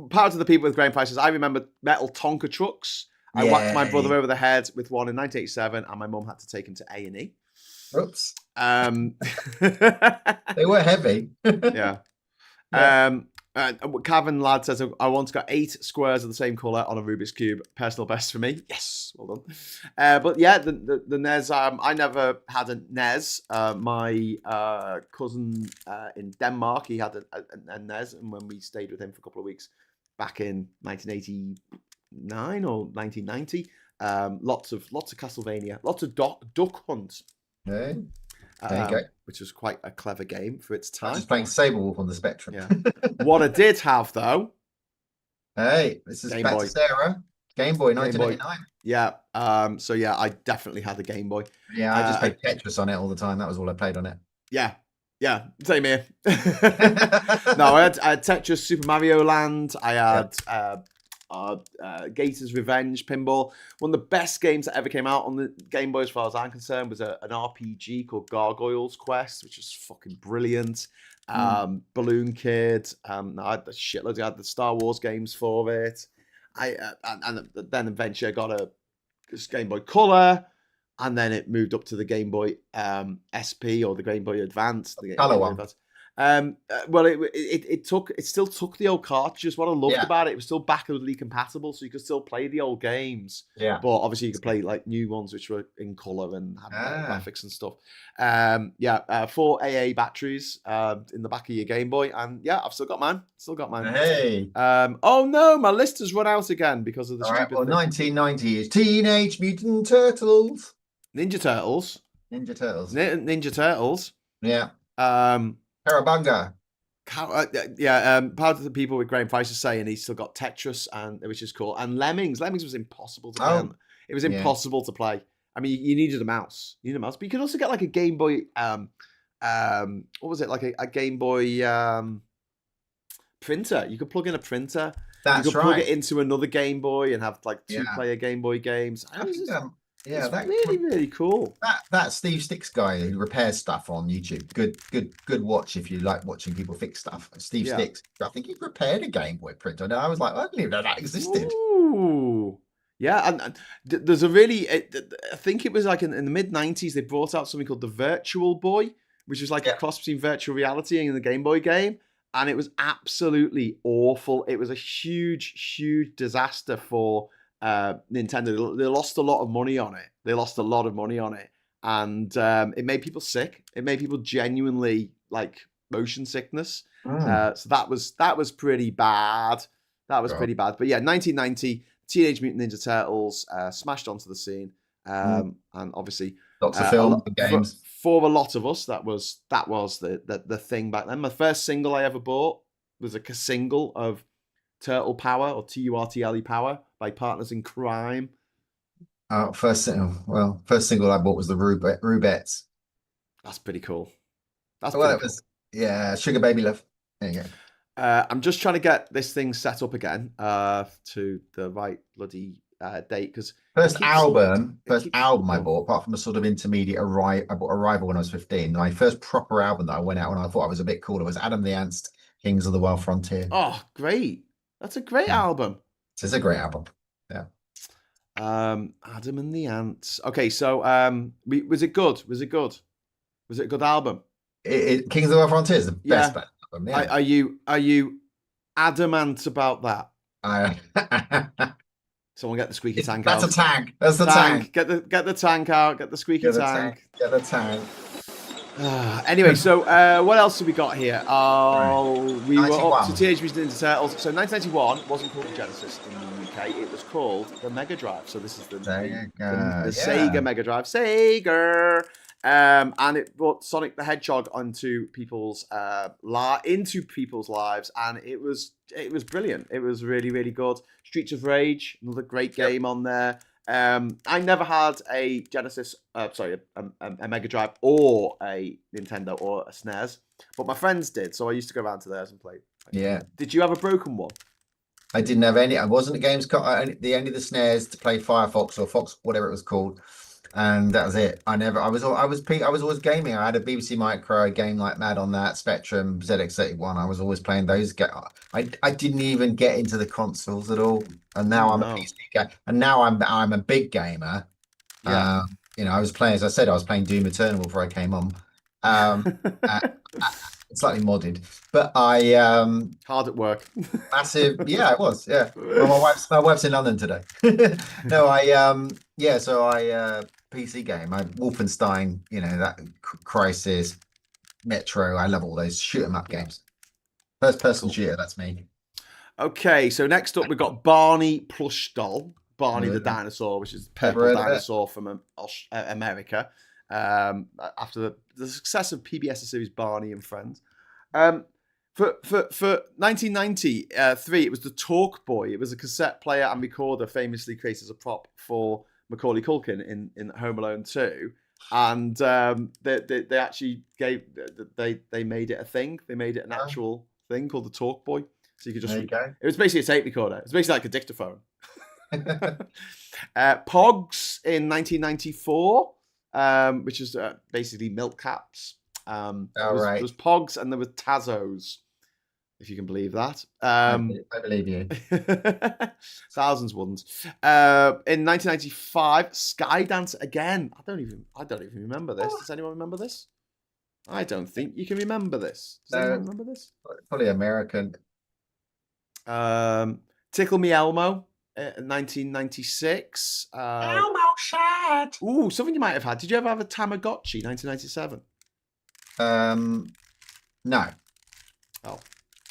Part of the people with grain prices. I remember metal Tonka trucks. I whacked my brother over the head with one in 1987, and my mum had to take him to A&E. Oops. They were heavy. Yeah. Kevin Ladd says, I once got 8 squares of the same colour on a Rubik's Cube. Personal best for me. Yes, well done. But yeah, the NES, I never had a NES. My cousin in Denmark, he had a NES, and when we stayed with him for a couple of weeks back in 1989 or 1990, lots of Castlevania, lots of Duck Hunt. Hey. There you go. Which was quite a clever game for its time. I was just playing Saberwolf on the Spectrum. Yeah. What I did have though. Hey, this is Game Boy. To Sarah. Game Boy, 1989. Yeah. So yeah, I definitely had a Game Boy. Yeah, I just played Tetris on it all the time. That was all I played on it. Yeah. Yeah. Same here. No, I had Tetris, Super Mario Land. I had Gator's Revenge pinball. One of the best games that ever came out on the Game Boy, as far as I'm concerned, was an RPG called Gargoyle's Quest, which was fucking brilliant. Balloon Kid. I had the shitloads. I had the Star Wars games for it. And then eventually I got a Game Boy Color, and then it moved up to the Game Boy SP or the Game Boy Advance. The color one. Well, it still took the old cartridges. What I loved about it was still backwardly compatible, so you could still play the old games. Yeah. But obviously you could play like new ones which were in color and had graphics and stuff. 4 AA batteries in the back of your Game Boy, and yeah, I've still got mine. Hey. Oh no, my list has run out again because of the stupid thing. 1990 is Teenage Mutant Turtles. Ninja Turtles. Ninja Turtles. Yeah. Cowabunga. Part of the people with Graham Price is saying he's still got Tetris, which is cool, and Lemmings. Lemmings was impossible to play. It was impossible to play. I mean, you needed a mouse. But you could also get like a Game Boy. What was it, like a Game Boy printer? You could plug in a printer. That's you could plug it into another Game Boy and have like 2-player Game Boy games. Yeah, it's really cool. That Steve Sticks guy who repairs stuff on YouTube. Good watch if you like watching people fix stuff. Steve Sticks. I think he repaired a Game Boy printer. And I was like, I didn't even know that existed. Ooh. Yeah, and there's a really, I think it was like in the mid-90s, they brought out something called the Virtual Boy, which was like a cross between virtual reality and the Game Boy game. And it was absolutely awful. It was a huge disaster for Nintendo. They lost a lot of money on it. And it made people sick. It made people genuinely like motion sickness. So that was pretty bad. Pretty bad. But yeah, 1990, Teenage Mutant Ninja Turtles smashed onto the scene. And obviously lots of film games. For a lot of us, that was the thing back then. My first single I ever bought was a single of Turtle Power, or Turtle Power, by Partners in Crime. First single I bought was the Rubettes. That's pretty cool. Sugar Baby Love. There you go. I'm just trying to get this thing set up again to the right bloody date, because first album I bought, apart from a sort of intermediate I bought Arrival when I was 15. My first proper album that I went out when I thought I was a bit cooler was Adam the Ants, Kings of the Wild Frontier. Oh, great! That's a great album. It is a great album. Yeah. Adam and the Ants. Okay, so was it good? Was it a good album? Kings of the Wild Frontier is the best band album. Yeah. Are you adamant about that? Someone get the squeaky tank out. That's a tank. That's the tank. Get the tank out. Get the squeaky tank. Get the tank. Anyway, so what else have we got here? We were up to Teenage Mutant Ninja Turtles. So 1991 wasn't called the Genesis in the UK. It was called the Mega Drive. So this is the Sega Mega Drive. Sega. And it brought Sonic the Hedgehog onto people's lives, and it was brilliant. It was really good. Streets of Rage, another great game on there. I never had a Genesis, a Mega Drive or a Nintendo or a SNES, but my friends did, so I used to go around to theirs and play. Yeah. Did you have a broken one? I didn't have any. I wasn't at Gamescom. The only the SNES to play Firefox or Fox, whatever it was called. And that was it. I was always gaming. I had a BBC Micro, game like mad on that, Spectrum, ZX81. I was always playing those. I didn't even get into the consoles at all. And now I'm a PC guy. And now I'm a big gamer. Yeah. I was playing, as I said, I was playing Doom Eternal before I came on. Slightly modded, but hard at work. Massive. Yeah, it was. Yeah. Well, my wife's in London today. No, so I PC game. Wolfenstein, that Crisis, Metro. I love all those shoot 'em up games. First person shooter, that's me. Okay, so next up we've got Barney plush doll. Barney the dinosaur, which is the purple dinosaur from America. After the success of PBS's series Barney and Friends. For 1993, it was the Talk Boy. It was a cassette player and recorder famously created as a prop for Macaulay Culkin in Home Alone 2. And they actually they made it a thing. They made it an actual thing called the Talk Boy. So you could just... It was basically a tape recorder. It was basically like a dictaphone. Pogs in 1994. Which is basically milk caps. There was Pogs and there were Tazos, if you can believe that. I believe you. Thousands wouldn't. In 1995, Skydance again. I don't even remember this. Does anyone remember this? I don't think you can remember this. Does anyone remember this? Probably American. Tickle Me Elmo. 1996. Elmo Shed. Ooh, something you might have had. Did you ever have a Tamagotchi? 1997. No. Oh,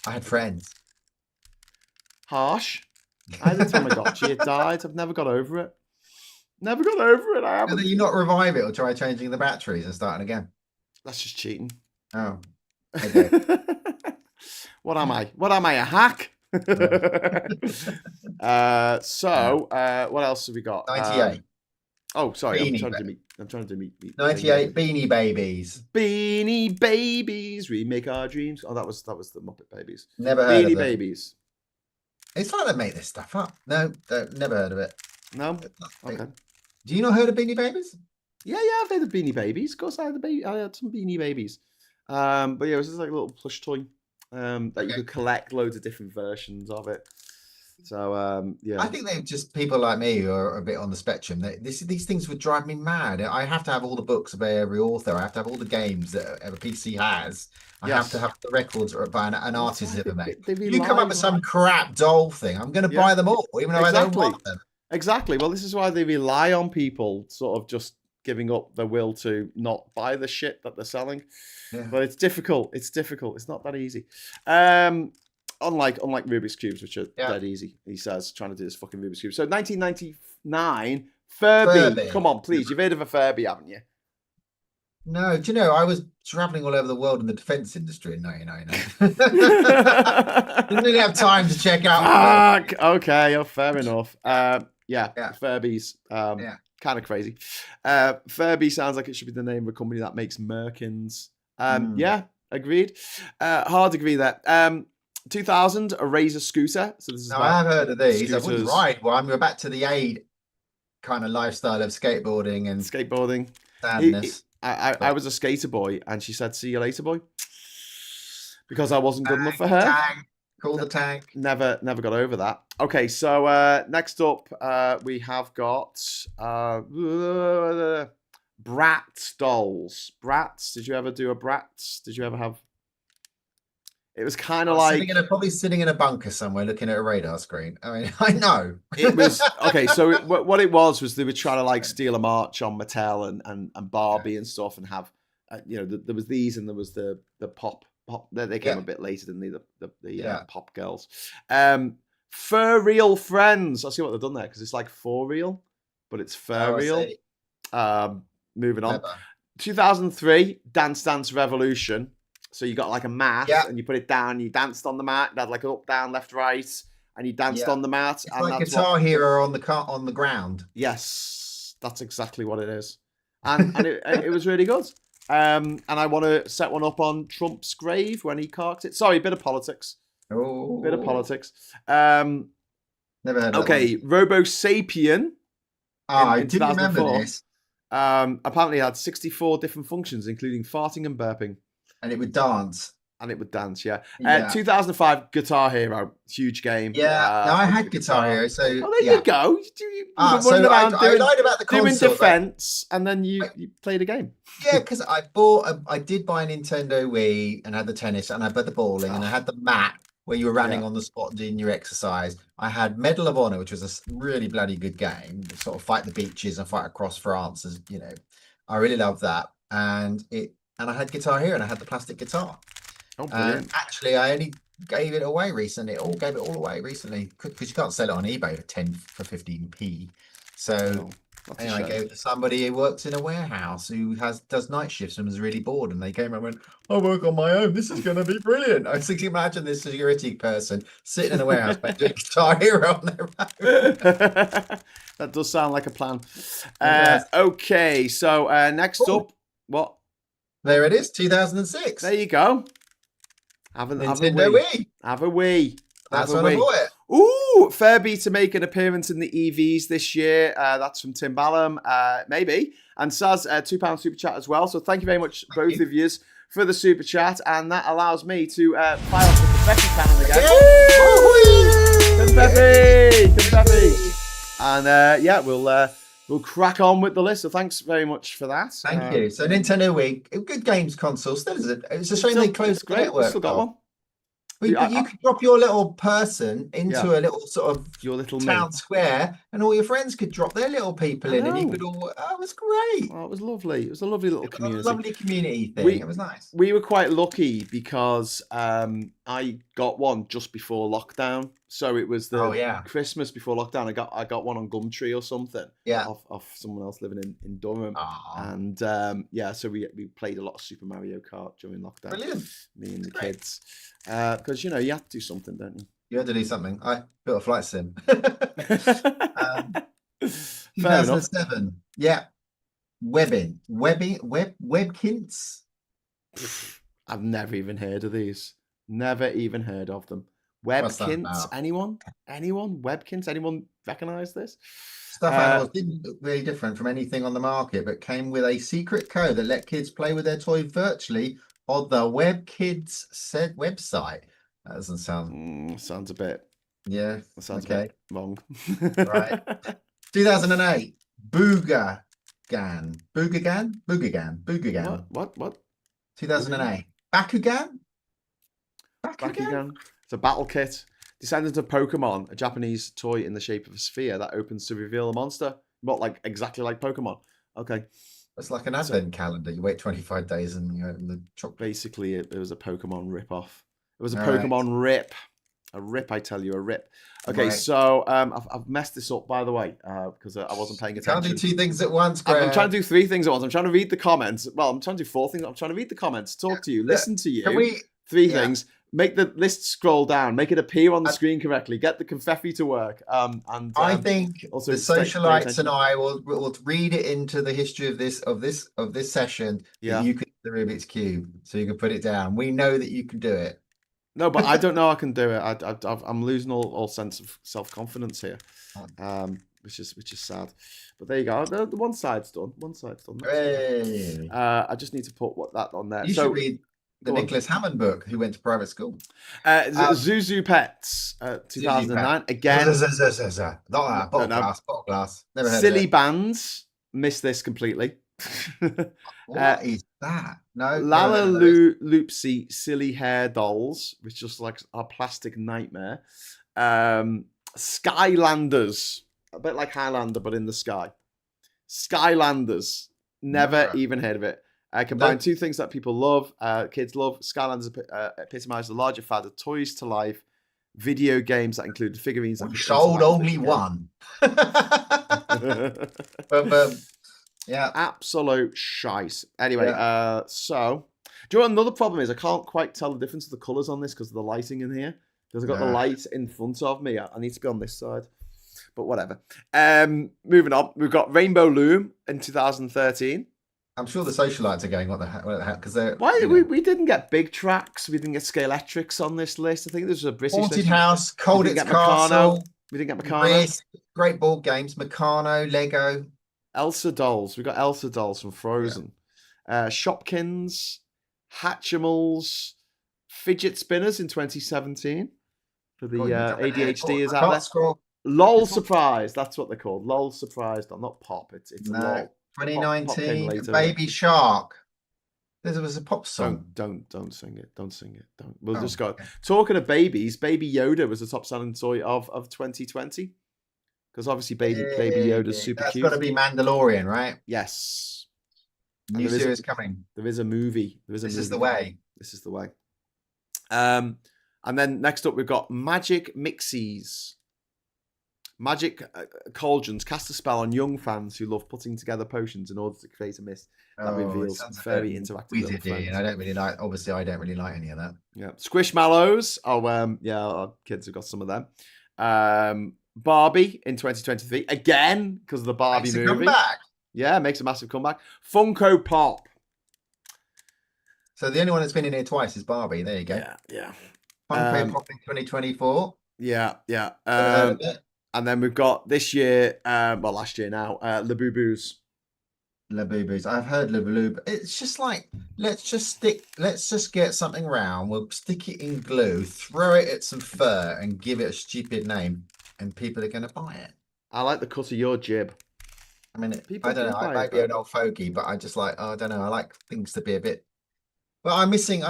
I had friends. Harsh. I had a Tamagotchi. It died. I've never got over it. Never got over it. I haven't. Did you not revive it or try changing the batteries and starting again? That's just cheating. Oh. Okay. What am I? A hack? What else have we got? 98. Sorry, I'm trying to meet 98 Beanie Babies. Beanie Babies, we make our dreams. Oh, that was the Muppet Babies. Never heard Beanie of them. Babies. It's like they make this stuff up. No, never heard of it. No. Okay. Do you not heard of Beanie Babies? Yeah, I've heard of Beanie Babies. Of course, I had some Beanie Babies. But yeah, it was just like a little plush toy that you could collect loads of different versions of it. So yeah, I think they're just people like me who are a bit on the spectrum. These things would drive me mad. I have to have all the books by every author. I have to have all the games that a PC has. I have to have the records by an artist ever made. You come up with some crap doll thing, I'm going to buy them all, even though I don't want them. Exactly. Well, this is why they rely on people sort of just giving up their will to not buy the shit that they're selling. Yeah. But it's difficult. It's not that easy. Unlike Rubik's Cubes, which are dead easy, he says, trying to do this fucking Rubik's Cube. So 1999, Furby. Come on, please. You've heard of a Furby, haven't you? No. Do you know, I was traveling all over the world in the defense industry in 1999. Didn't really have time to check out. Okay, fair enough. Furbies. Kind of crazy. Furby sounds like it should be the name of a company that makes merkins. Yeah, agreed. Hard agree there. 2000, a Razor scooter. So this is I have heard of these. Scooters. I wouldn't ride one. We're back to the aid kind of lifestyle of skateboarding and sadness. I was a skater boy, and she said, "See you later, boy," because I wasn't good enough for her. Call the tank. Never got over that. Okay, so next up, we have got Bratz dolls. Bratz. Did you ever do a Bratz? Did you ever have? It was kind of like probably sitting in a bunker somewhere looking at a radar screen. I mean, I know. It was okay. So what it was they were trying to like steal a march on Mattel and Barbie and stuff, and have there was these, and there was the pop. They came a bit later than the pop girls. Fur Real Friends. I see what they've done there, because it's like for real, but it's fur real. Moving on. 2003, Dance Dance Revolution. So you got like a mat, and you put it down. You danced on the mat. It had like up, down, left, right, and you danced on the mat. It's like Guitar Hero on the ground. Yes, that's exactly what it is, and it was really good. And I want to set one up on Trump's grave when he carked it. Sorry, bit of politics. Oh, bit of politics. Never heard of that one. Robo Sapien. I do remember this. Apparently it had 64 different functions, including farting and burping. And it would dance. 2005, Guitar Hero, huge game. Yeah, I had Guitar Hero. So there you go. I lied about the console. Doing defense, and then you played a game. Yeah, because I did buy a Nintendo Wii and had the tennis, and I had the bowling, and I had the mat where you were running on the spot and doing your exercise. I had Medal of Honor, which was a really bloody good game. Sort of fight the beaches and fight across France, as you know. I really loved that, and I had Guitar Hero, and I had the plastic guitar. Oh, brilliant. Actually, I only gave it away recently. Gave it all away recently, because you can't sell it on eBay for 15p. So anyway, I gave it to somebody who works in a warehouse who does night shifts and was really bored. And they came and went, "I work on my own. This is going to be brilliant." I was thinking, imagine this security person sitting in a warehouse doing Guitar Hero on their own. That does sound like a plan. Okay, so next up, what? There it is, 2006. There you go. Have a Wii. Have a Wii. That's when I bought it. Ooh, Furby to make an appearance in the EVs this year. That's from Tim Ballum, maybe. And Saz, £2 super chat as well. So thank you very much, both of you, for the super chat. And that allows me to fire up the confetti cannon again. Confetti! And we'll crack on with the list. So thanks very much for that. Thank you. So Nintendo Wii, good games console. Still is it? It's a shame they closed the network. Still got one. You could drop your little person into a little sort of town square, and all your friends could drop their little people in, and you could all. Oh, it was great. Oh, it was lovely. It was a lovely little community. A lovely community thing. It was nice. We were quite lucky because I got one just before lockdown, so it was the Christmas before lockdown. I got one on Gumtree or something. Yeah, off someone else living in Durham, and so we played a lot of Super Mario Kart during lockdown. Brilliant. Me and the kids. Because you have to do something, don't you? You had to do something. I built a flight sim. 2007. Yeah. Webkints. I've never even heard of these. Never even heard of them. Webkinz, anyone? Webkinz, anyone recognize this? Stuffed animals didn't look really different from anything on the market, but came with a secret code that let kids play with their toy virtually on the WebKids said website. That doesn't sound... sounds a bit... Yeah, that sounds a bit wrong. Right. 2008, Boogagan. What? 2008. Bakugan? It's a battle kit. Descendant of Pokemon, a Japanese toy in the shape of a sphere that opens to reveal a monster. Not like exactly like Pokemon. Okay. It's like an advent calendar. You wait 25 days and you open the chocolate. Basically, it was a Pokemon rip-off. It was a Pokemon rip. A rip, I tell you, a rip. Okay, so I've messed this up, by the way, because I wasn't paying attention. Can't do 2 things at once, Graham. I'm trying to do 3 things at once. I'm trying to read the comments. Well, I'm trying to do 4 things. I'm trying to read the comments, talk to you, listen to you. 3 things. Make the list scroll down. Make it appear on the screen correctly. Get the confetti to work. I think also the socialites and I will read it into the history of this session. Yeah, you can do the Rubik's Cube, so you can put it down. We know that you can do it. No, but I don't know I can do it. I'm losing all sense of self-confidence here, which is sad. But there you go. The one side's done. Hey. I just need to put that on there. You should read the Nicholas Hammond book, Who Went to Private School. Zuzu Pets, 2009. Again. Bottle glass. Never heard Silly Bands. Missed this completely. What is that? No. Lala Loopsy Silly Hair Dolls, which just like a plastic nightmare. Skylanders, a bit like Highlander, but in the sky. Skylanders, never even heard of it. Combine 2 things that people love, kids love. Skylanders epitomise the larger fad of toys to life, video games that include figurines. We sold only one. Yeah, absolute shite. Anyway, so do you know what another problem is? I can't quite tell the difference of the colours on this because of the lighting in here. Because I've got the light in front of me. I need to be on this side, but whatever. Moving on, we've got Rainbow Loom in 2013. I'm sure the socialites are going, what the heck? Because they're we didn't get Big Tracks, we didn't get Scalextrics on this list. I think this was a British Haunted House, Colditz Castle. We didn't get Meccano. Great board games, Meccano, Lego. Elsa dolls. We got Elsa dolls from Frozen. Shopkins, Hatchimals, fidget spinners in 2017 for the ADHD is out there. Scroll. LOL surprise. That's what they're called. LOL surprise. Not pop. It's LOL. 2019 Baby Shark. There was a pop song. Don't sing it. Don't sing it. Don't. We'll just go. Talking of babies, Baby Yoda was the top selling toy of 2020. Because obviously Baby Yoda's super cute. That's got to be Mandalorian, right? Yes. New series coming. There is a movie. This is the way. This is the way. And then next up we've got Magic Mixies. Magic cauldrons cast a spell on young fans who love putting together potions in order to create a mist that reveals very interactive. I don't really like. Obviously, I don't really like any of that. Yeah, Squishmallows. Our kids have got some of them. Barbie in 2023 again because of the Barbie movie. Comeback. Yeah, makes a massive comeback. Funko Pop. So the only one that's been in here twice is Barbie. There you go. Yeah. Funko Pop in 2024. Yeah. And then we've got this year, last year now, Labubu's. Labubu's. I've heard Labubu. It's just like, let's just get something round. We'll stick it in glue, throw it at some fur, and give it a stupid name, and people are going to buy it. I like the cut of your jib. I mean, I don't know. I might be an old fogey, but I just like, I don't know. I like things to be a bit. Well, I'm missing,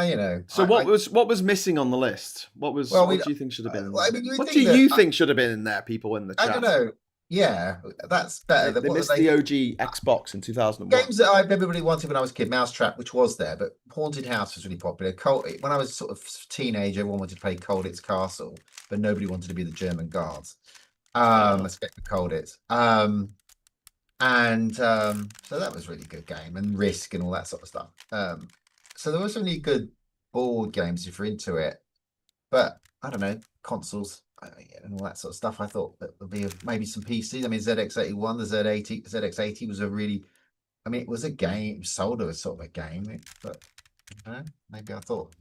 So what was missing on the list? What do you think should have been in there? What do you think should have been in there, people in the chat? I don't know. Yeah, that's better. They missed the OG Xbox in 2001. Games that I never really wanted when I was a kid. Mousetrap, which was there, but Haunted House was really popular. When I was sort of teenager, everyone wanted to play Colditz Castle, but nobody wanted to be the German guards. Let's get the Colditz. So that was a really good game, and Risk and all that sort of stuff. So there were some really good board games if you're into it, but I don't know, consoles and all that sort of stuff. I thought that would be maybe some PCs. I mean, ZX81, the ZX80 was it was a game, sold as sort of a game, but maybe I thought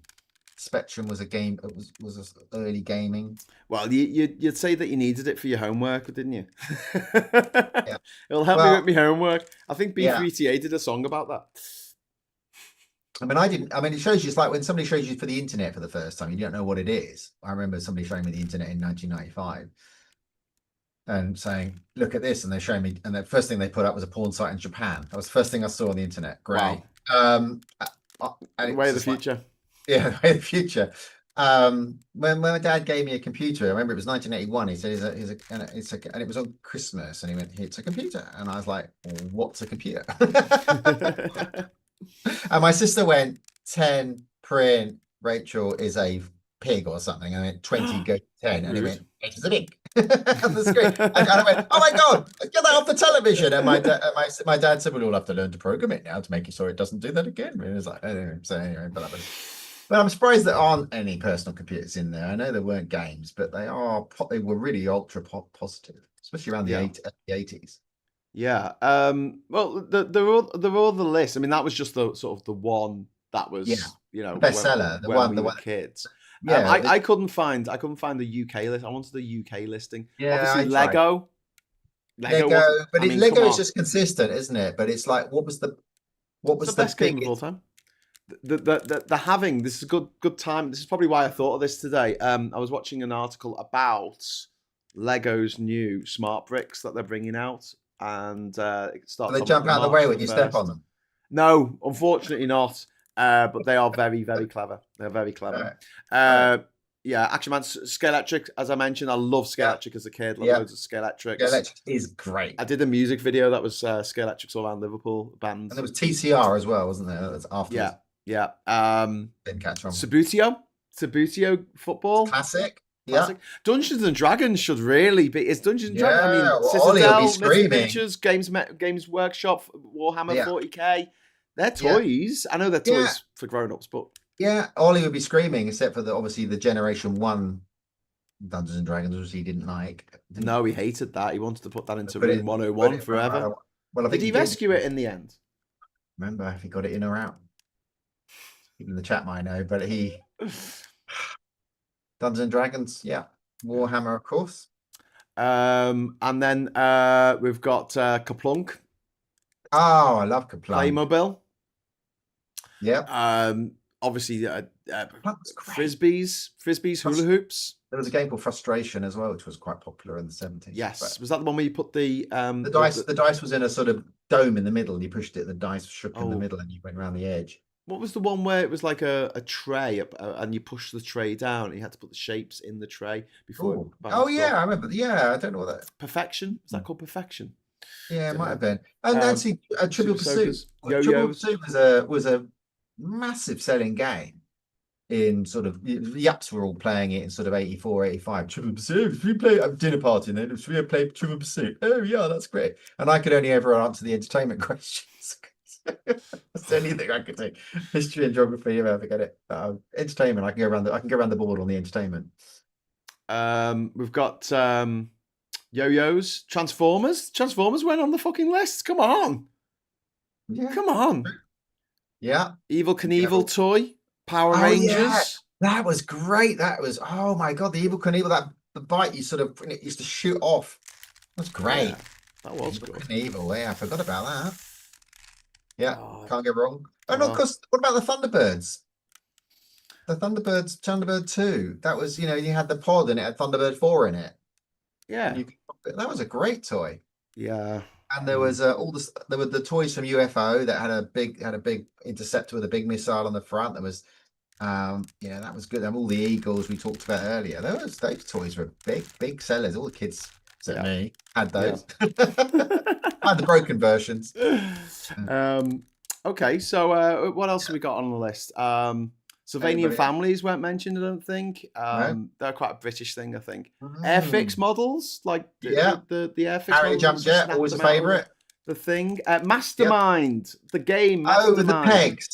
Spectrum was a game. It was early gaming. Well, you'd say that you needed it for your homework, didn't you? Yeah. It'll help me with my homework. I think B3TA did a song about that. I mean, I didn't. I mean, it shows you. It's like when somebody shows you for the internet for the first time, you don't know what it is. I remember somebody showing me the internet in 1995 and saying, "Look at this," and they're showing me. And the first thing they put up was a porn site in Japan. That was the first thing I saw on the internet. Great. Wow. The way of the future. Yeah, the way of the future. When my dad gave me a computer, I remember it was 1981. He said, and it was on Christmas, and he went, "It's a computer," and I was like, "What's a computer?" And my sister went 10 print. Rachel is a pig or something, and then 20 go to 10, and he went, "It is a pig." On the screen, and I went, "Oh my god, get that off the television!" And my dad said, "We'll all have to learn to program it now to make sure it doesn't do that again." And it was like, anyway, but I'm surprised there aren't any personal computers in there. I know there weren't games, but they were really ultra positive, especially around the 80s. Yeah. Well, they're all the list. I mean, that was just the sort of the one that was, bestseller. When we were kids. Yeah. I couldn't find the UK list. I wanted the UK listing. Yeah. Obviously, Lego, but Lego is just consistent, isn't it? But it's like, what was the best game of all time? The having this is a good time. This is probably why I thought of this today. I was watching an article about Lego's new smart bricks that they're bringing out. And it starts. Do they jump out of the way when you step on them? No, unfortunately not. But they are very, very clever. They're very clever. Yeah, Action Man, Scalextric, as I mentioned, I love Scalextric as a kid. Loads of Scalextric. Scalextric is great. I did a music video that was Scalextric's all around Liverpool bands. And there was TCR as well, wasn't there? That's afterwards. Yeah. Didn't catch on. Sabutio football. Classic. Classic. Yeah. Dungeons and Dragons should really be. It's Dungeons and Dragons. I mean, Citadel, Little Pictures, Games Workshop, Warhammer 40k. They're toys. I know they're toys for grown-ups, but Ollie would be screaming, except for obviously the Generation 1 Dungeons and Dragons, which he didn't like. No, he hated that. He wanted to put that into Room 101 forever. Well, did he rescue it in the end? Remember if he got it in or out? Even the chat might know, but he. Dungeons and Dragons, Warhammer, of course. And then we've got Kaplunk. Oh, I love Kaplunk. Playmobil. Yeah. Obviously, Frisbees, hula hoops. There was a game called Frustration as well, which was quite popular in the 70s. Yes. Was that the one where you put the dice? The dice was in a sort of dome in the middle, and you pushed it. The dice shook in the middle, and you went around the edge. What was the one where it was like a tray and you push the tray down and you had to put the shapes in the tray before? I remember. Yeah, I don't know what that. Perfection? Is that called Perfection? Yeah, it might have been. And Nancy, Trivial Pursuit. Trivial Pursuit was a massive selling game in sort of the Yaps were all playing it in sort of 84, 85. Trivial Pursuit. We play a dinner party and then we play Trivial Pursuit. Oh yeah, that's great. And I could only ever answer the entertainment questions. That's the only thing I could do. History and geography, you ever get it? Entertainment, I can go around the board on the entertainment. We've got yo-yos, Transformers. Transformers went on the fucking list. Come on. Yeah. Come on. Yeah. Evil Knievel toy. Power Rangers. Yeah. That was great. That was, oh my god, the Evil Knievel, the bite you sort of used to shoot off. That's great. Yeah, that was Evil good. Knievel, yeah, I forgot about that. Yeah, can't go wrong. And of course, what about the Thunderbirds? The Thunderbird 2. That was, you had the pod and it had Thunderbird 4 in it. Yeah. That was a great toy. Yeah. And there was there were the toys from UFO that had a big interceptor with a big missile on the front. There was that was good. And all the Eagles we talked about earlier. Those toys were big sellers. All the kids except me had those. I had the broken versions. Okay, so what else have we got on the list? Sylvanian families weren't mentioned, I don't think. They're quite a British thing, I think. Airfix models, like the Airfix Harry Jump Jet, always a favourite. The thing. Mastermind, the game. Mastermind.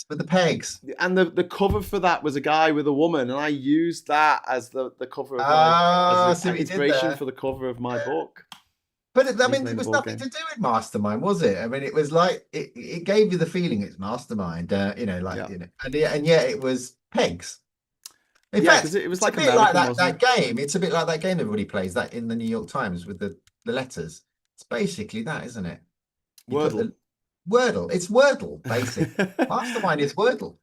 With the pegs. And the cover for that was a guy with a woman, and I used that as the cover of as the inspiration for the cover of my book. But it was nothing to do with Mastermind, was it? I mean, it was like it gave you the feeling it's Mastermind, and yet it was pegs. In fact, because it was it's like a bit like American, that game. It's a bit like that game everybody plays that in the New York Times with the letters. It's basically that, isn't it? You put Wordle. the Wordle. It's Wordle, basically. Mastermind is Wordle.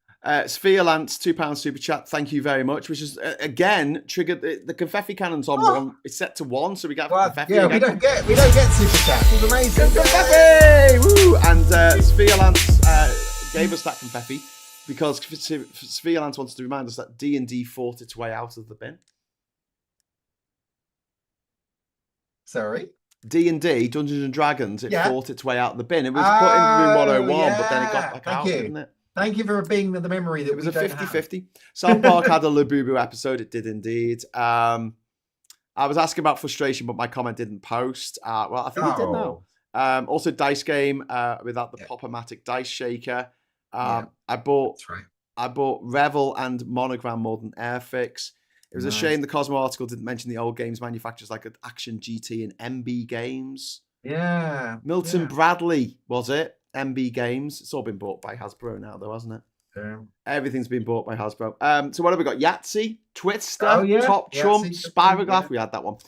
Sphere Lance, £2 super chat. Thank you very much. Which is again triggered the confetti cannon's on one. It's set to 1, so we got confetti. Yeah, again. we don't get super chats. It's amazing. Confetti! Woo! And Sphere Lance gave us that confetti because Sphere Lance wants to remind us that D&D fought its way out of the bin. Sorry. D&D, Dungeons and Dragons, it fought its way out of the bin. It was put in room 101, but then it got back out, didn't it? Thank you for being the memory that it was a 50-50. South Park had a Labubu episode. It did indeed. I was asking about frustration, but my comment didn't post. Well, I think it did now. Also, Dice Game without the Pop-O-Matic dice shaker. I bought Revel and Monogram more than Airfix. It was a shame the Cosmo article didn't mention the old games manufacturers like Action GT and MB Games. Yeah. Milton Bradley, was it? MB Games. It's all been bought by Hasbro now, though, hasn't it? Yeah. Everything's been bought by Hasbro. So what have we got? Yahtzee, Twister, Top Trump, Spirograph. We had that one.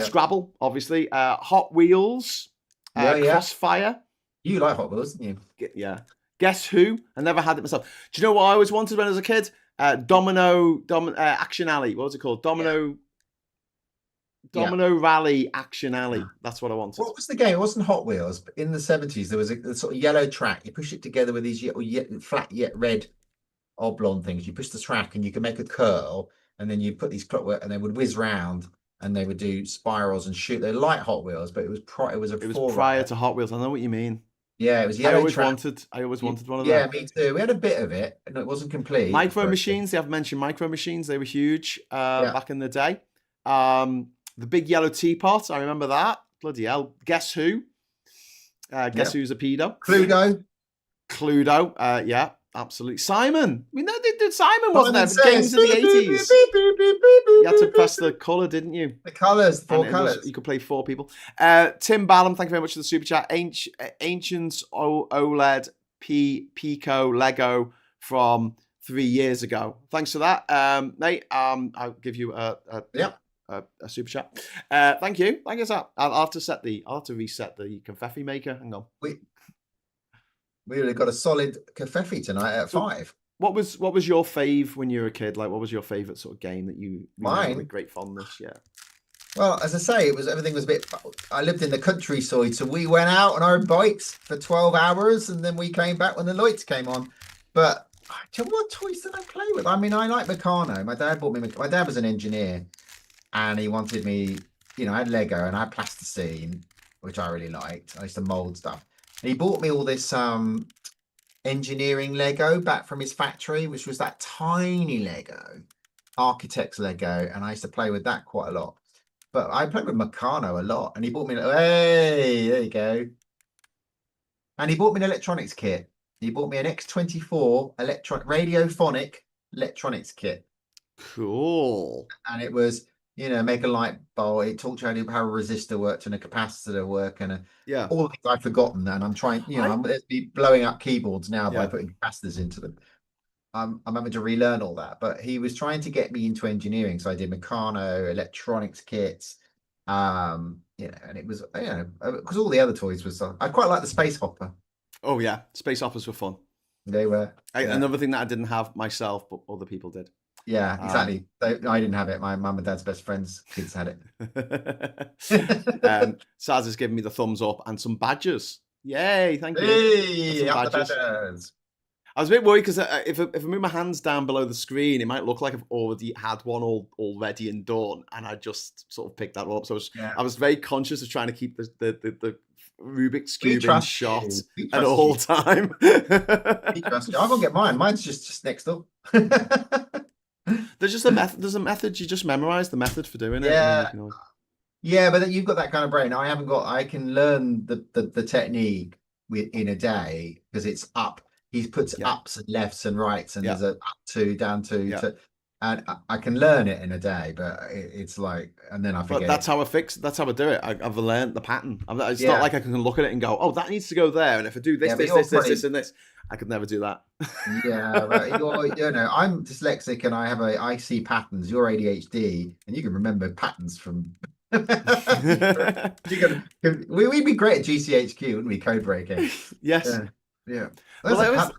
Scrabble, obviously. Hot Wheels, Crossfire. You like Hot Wheels, didn't you? Yeah. Guess Who? I never had it myself. Do you know what I always wanted when I was a kid? Domino Action Alley. What was it called? Domino Rally Action Alley. That's what I wanted. What was the game? It wasn't Hot Wheels, but in the 70s, there was a sort of yellow track. You push it together with these flat yet red oblong things. You push the track and you can make a curl, and then you put these clockwork and they would whiz round and they would do spirals and shoot. They're like Hot Wheels, but it was prior to Hot Wheels. I know what you mean. Yeah, it was yellow. I always wanted one of them. Yeah, me too. We had a bit of it, and it wasn't complete. Micro Machines. They have mentioned Micro Machines. They were huge back in the day. The big yellow teapot. I remember that. Bloody hell. Guess Who? Guess Who's a pedo? Cluedo. Yeah, absolutely. Simon. We know they did Simon, wasn't there? Games of the 80s. You had to press the colour, didn't you? The colours, 4 colours. You could play 4 people. Tim Ballum, thank you very much for the super chat. Ancients OLED Pico Lego from 3 years ago. Thanks for that, mate. I'll give you a super chat. Thank you. Sir. I'll have to reset the confetti maker. Hang on. We really got a solid confetti tonight at 5. What was your fave when you were a kid? Like, what was your favorite sort of game that you remember with great fondness? Yeah. Well, as I say, everything was a bit. I lived in the countryside, so we went out on our bikes for 12 hours, and then we came back when the lights came on. But what toys did I play with? I mean, I like Meccano. My dad bought me. My dad was an engineer, and he wanted me. I had Lego and I had plasticine, which I really liked. I used to mold stuff. And he bought me all this engineering Lego back from his factory, which was that tiny Lego, architect's Lego, and I used to play with that quite a lot. But I played with Meccano a lot, and he bought me. Hey, there you go. And he bought me an electronics kit. He bought me an X24 radiophonic electronics kit. Cool. And it was, make a light bulb. It taught you how a resistor worked and a capacitor worked, and all the things I've forgotten. And I'm trying, I'm blowing up keyboards now by putting capacitors into them. I'm having to relearn all that. But he was trying to get me into engineering, so I did Meccano, electronics kits, and it was, because all the other toys was. I quite like the Space Hopper. Oh yeah, Space Hoppers were fun. They were. Another thing that I didn't have myself, but other people did. Yeah, exactly. I didn't have it. My mum and dad's best friends' kids had it. Saz has given me the thumbs up and some badges. Yay, thank you. Hey, up the badges. I was a bit worried because if I move my hands down below the screen, it might look like I've already had one already and done, and I just sort of picked that up. So I was very conscious of trying to keep the Rubik's Cube in shot at all time. I'm gonna get mine. Mine's just next up. There's just a method. There's a method. You just memorize the method for doing it. Yeah, but you've got that kind of brain. I haven't got. I can learn the technique in a day because it's up. He puts ups and lefts and rights, and there's a up to, down to. and I can learn it in a day, but it's like, and then I forget. But that's how I fix. That's how I do it. I've learned the pattern. It's not Yeah. like I can look at it and go, "Oh, that needs to go there." And if I do this, Yeah, but this, you're this, this, probably- this, and this, I could never do that. Yeah, but I'm dyslexic and I see patterns. You're ADHD, and you can remember patterns from. We'd be great at GCHQ, wouldn't we? Code breaking. Yes. Yeah. Well,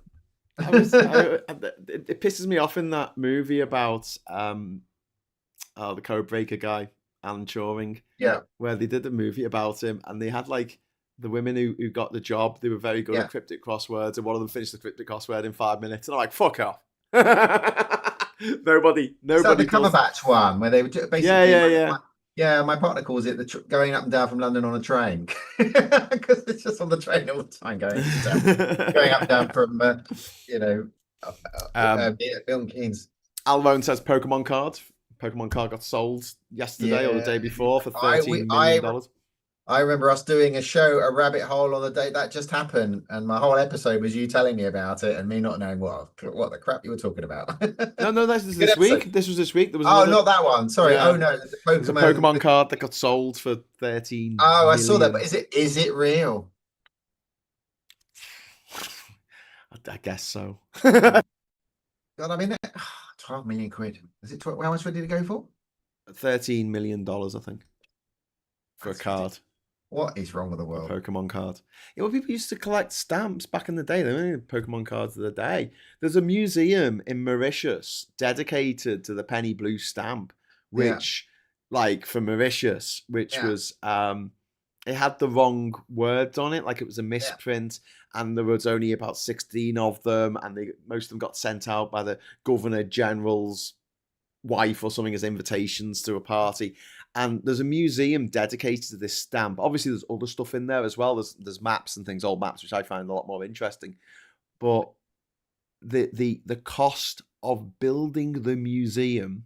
it pisses me off in that movie about the code breaker guy, Alan Turing. Yeah. Where they did a movie about him, and they had like the women who got the job. They were very good at cryptic crosswords, and one of them finished the cryptic crossword in 5 minutes. And I'm like, fuck off. Nobody. Is that the Cumberbatch one where they were basically? Yeah. My partner calls it going up and down from London on a train because it's just on the train all the time going up and down from Milton Keynes. Alvone says Pokemon card. Pokemon card got sold yesterday or the day before for $13 million. I remember us doing a show, a rabbit hole, on the day that just happened, and my whole episode was you telling me about it and me not knowing what the crap you were talking about. No, this was this week. This was this week. There was not that one. Sorry. Yeah. Oh no, the Pokemon card that got sold for 13. Oh, I saw that. But is it real? I guess so. God, I mean, 12 million quid. Is it? How much did it go for? $13 million, I think, for a card. What is wrong with the world? A Pokemon card. Yeah, well, people used to collect stamps back in the day. They only had Pokemon cards of the day. There's a museum in Mauritius dedicated to the penny blue stamp, which, for Mauritius, which was, it had the wrong words on it. Like it was a misprint, and there was only about 16 of them, and most of them got sent out by the Governor General's wife or something as invitations to a party. And there's a museum dedicated to this stamp. Obviously, there's other stuff in there as well. There's maps and things, old maps, which I find a lot more interesting. But the cost of building the museum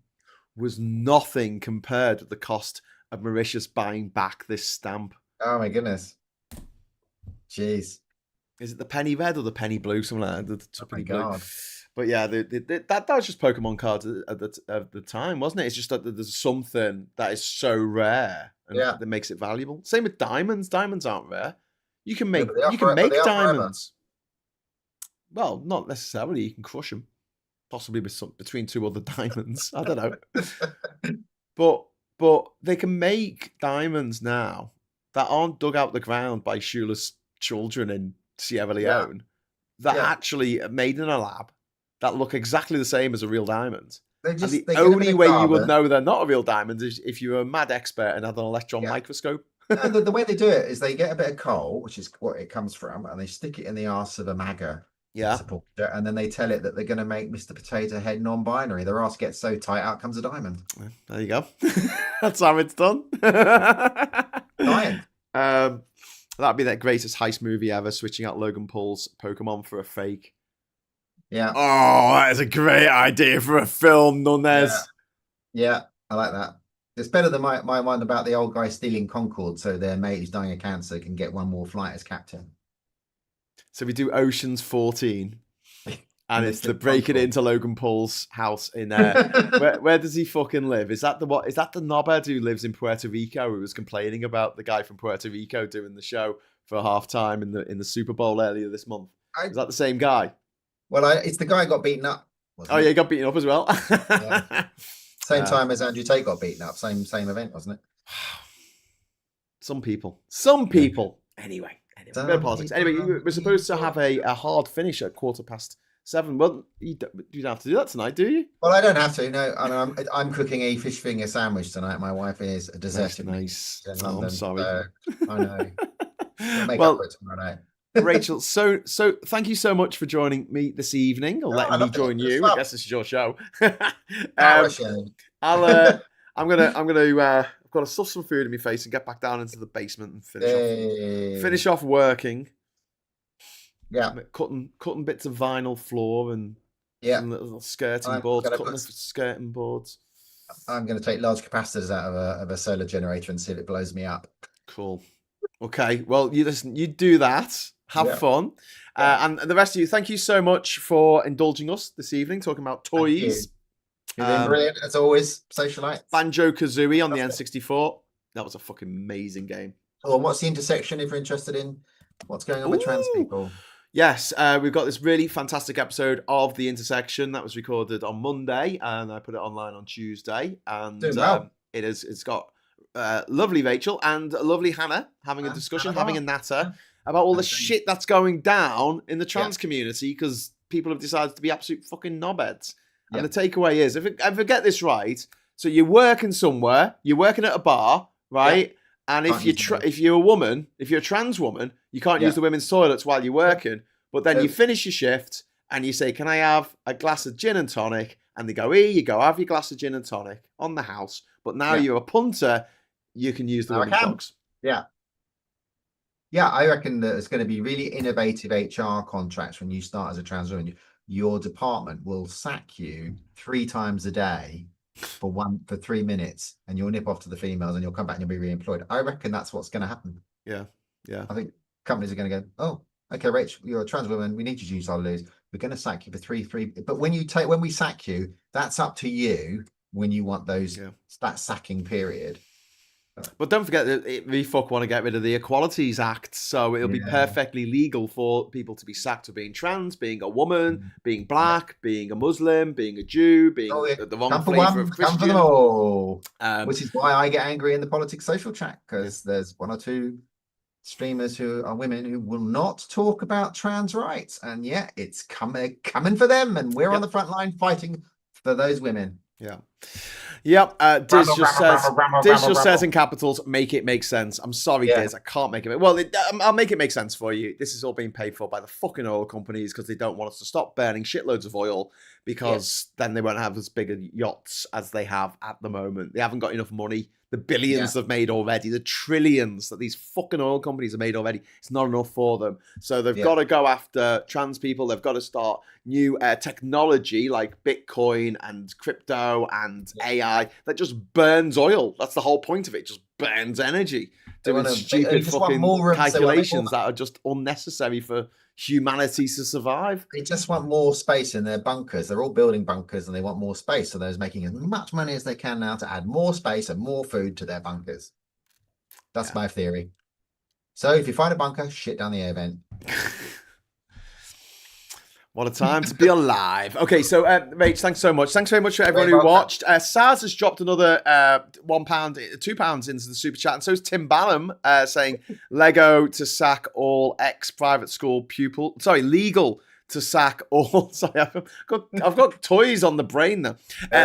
was nothing compared to the cost of Mauritius buying back this stamp. Oh my goodness! Jeez, is it the penny red or the penny blue? Something like that. Oh my God. Blue. But yeah, that was just Pokemon cards at the time, wasn't it? It's just that there's something that is so rare and that makes it valuable. Same with diamonds. Diamonds aren't rare. You can make diamonds. Well, not necessarily. You can crush them, possibly between two other diamonds. I don't know. But they can make diamonds now that aren't dug out the ground by shoeless children in Sierra Leone. That actually made in a lab. That look exactly the same as a real diamond. The only way you would know they're not a real diamond is if you're a mad expert and had an electron microscope. No, the way they do it is they get a bit of coal, which is what it comes from, and they stick it in the arse of a maggot. Yeah. And then they tell it that they're going to make Mr. Potato Head non-binary. Their arse gets so tight, out comes a diamond. There you go. That's how it's done. Diamond. That'd be that greatest heist movie ever, switching out Logan Paul's Pokemon for a fake. Yeah. Oh, that is a great idea for a film, Nunez. Yeah, I like that. It's better than my one about the old guy stealing Concorde so their mate who's dying of cancer can get one more flight as captain. So we do Ocean's 14. And it's the breaking into Logan Paul's house in where does he fucking live? Is that the knobhead who lives in Puerto Rico who was complaining about the guy from Puerto Rico doing the show for halftime in the Super Bowl earlier this month? Is that the same guy? Well, it's the guy who got beaten up. Oh yeah, he got beaten up as well. Same time as Andrew Tate got beaten up. Same event, wasn't it? Some people. Anyway, politics. Anyway, we're supposed to have a hard finish at 7:15. Well, you don't have to do that tonight, do you? Well, I don't have to. No, I'm cooking a fish finger sandwich tonight. My wife is a dessert. Nice. Oh, I'm sorry. I know. I'll make up for it tomorrow night. Rachel, so thank you so much for joining me this evening, or letting me join you. I guess this is your show. I've got to stuff some food in my face and get back down into the basement and finish off working. Yeah, cutting bits of vinyl floor and little skirting boards. Skirting boards. I'm going to take large capacitors out of a solar generator and see if it blows me up. Cool. Okay. Well, you do that. Have fun. And the rest of you, thank you so much for indulging us this evening, talking about toys. You've been brilliant, as always, socialite. Banjo-Kazooie on the N64. That was a fucking amazing game. Oh, and what's the intersection if you're interested in what's going on with trans people? Yes, we've got this really fantastic episode of The Intersection that was recorded on Monday, and I put it online on Tuesday. And it's got lovely Rachel and lovely Hannah having a discussion, having a natter about all the shit that's going down in the trans community because people have decided to be absolute fucking knobheads. And the takeaway is, if I get this right, so you're working somewhere, you're working at a bar, right? Yeah. And if you're a woman, if you're a trans woman, you can't use the women's toilets while you're working. But then you finish your shift and you say, "Can I have a glass of gin and tonic?" And they go, "Here you go, have your glass of gin and tonic on the house." But now you're a punter, you can use the women's dogs. Yeah, I reckon that it's going to be really innovative HR contracts when you start as a trans woman. Your department will sack you 3 times a day for 3 minutes, and you'll nip off to the females and you'll come back and you'll be re-employed. I reckon that's what's going to happen. Yeah. I think companies are going to go, "Oh, okay, Rach, you're a trans woman. We need you to use our loos. We're going to sack you for 3. But when we sack you, that's up to you when you want that sacking period." But don't forget that VFUC want to get rid of the Equalities Act, so it'll be perfectly legal for people to be sacked for being trans, being a woman, being black, being a Muslim, being a Jew, being the wrong flavour of Christian. Come for them all. Which is why I get angry in the politics social chat, because there's 1 or 2 streamers who are women who will not talk about trans rights, and yet it's coming for them, and we're on the front line fighting for those women. Diz just says in capitals, "Make it make sense." I'm sorry, Diz, I can't make it. Well, I'll make it make sense for you. This is all being paid for by the fucking oil companies because they don't want us to stop burning shitloads of oil because then they won't have as big a yachts as they have at the moment. They haven't got enough money. The billions they've made already, the trillions that these fucking oil companies have made already, it's not enough for them. So they've got to go after trans people. They've got to start new technology like Bitcoin and crypto and AI that just burns oil. That's the whole point of it. It just burns energy. Doing stupid fucking calculations that are just unnecessary for humanity to survive. They just want more space in their bunkers. They're all building bunkers and they want more space. So they're making as much money as they can now to add more space and more food to their bunkers. That's my theory. So if you find a bunker, shit down the air vent. What a time to be alive. Okay, so Rach, thanks so much. Thanks very much for everyone who watched. Saz has dropped another £1, £2 into the super chat, and so is Tim Ballum saying Lego to sack all ex-private school pupils. Sorry, legal to sack all. Sorry, I've got toys on the brain now.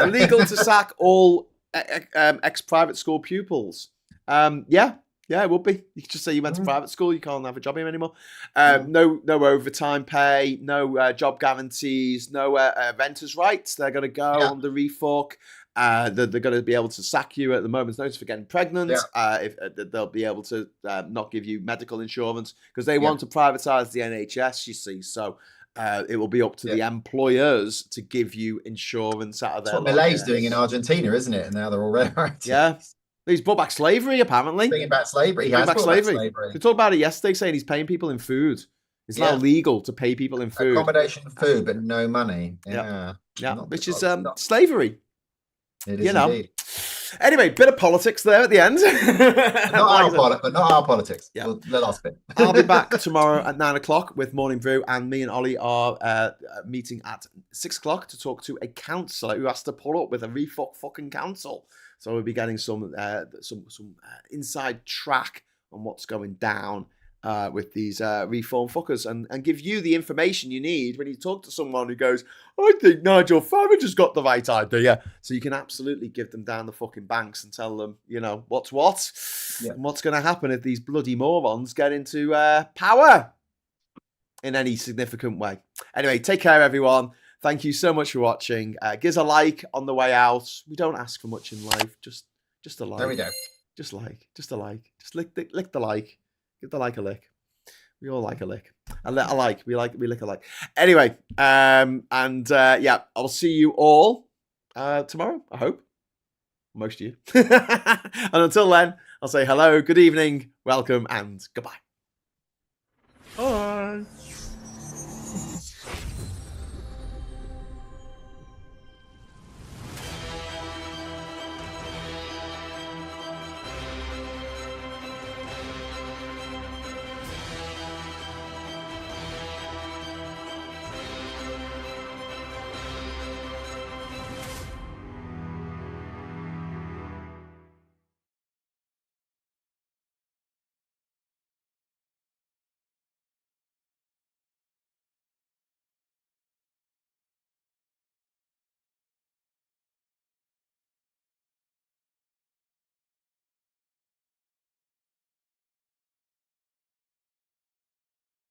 Legal to sack all ex-private school pupils. Yeah, it would be. You could just say you went to private school, you can't have a job here anymore. No overtime pay, no job guarantees, no renters' rights. They're going to go on the refuck. They're going to be able to sack you at the moment's notice for getting pregnant. If they'll be able to not give you medical insurance because they want to privatise the NHS, you see. So it will be up to the employers to give you insurance out of their. That's what Milei's doing in Argentina, isn't it? And now they're all red. Yeah. He's brought back slavery, apparently. Bringing back slavery. He has brought back slavery. We talked about it yesterday, saying he's paying people in food. It's now legal to pay people in food. Accommodation and food, but no money. Yeah. Which is slavery. It is indeed. Anyway, bit of politics there at the end. Not our politics. Yeah. The last bit. I'll be back tomorrow at 9 o'clock with Morning Brew, and me and Ollie are meeting at 6 o'clock to talk to a counsellor who has to pull up with a fucking council. So we'll be getting some inside track on what's going down with these reform fuckers and give you the information you need when you talk to someone who goes, "I think Nigel Farage has got the right idea." So you can absolutely give them down the fucking banks and tell them, what's what and what's going to happen if these bloody morons get into power in any significant way. Anyway, take care, everyone. Thank you so much for watching. Give us a like on the way out. We don't ask for much in life. Just a like. There we go. Just a like. Just lick the like. Give the like a lick. We all like a lick. A like. We lick a like. Anyway, I'll see you all tomorrow, I hope. Most of you. And until then, I'll say hello, good evening, welcome, and goodbye. Bye.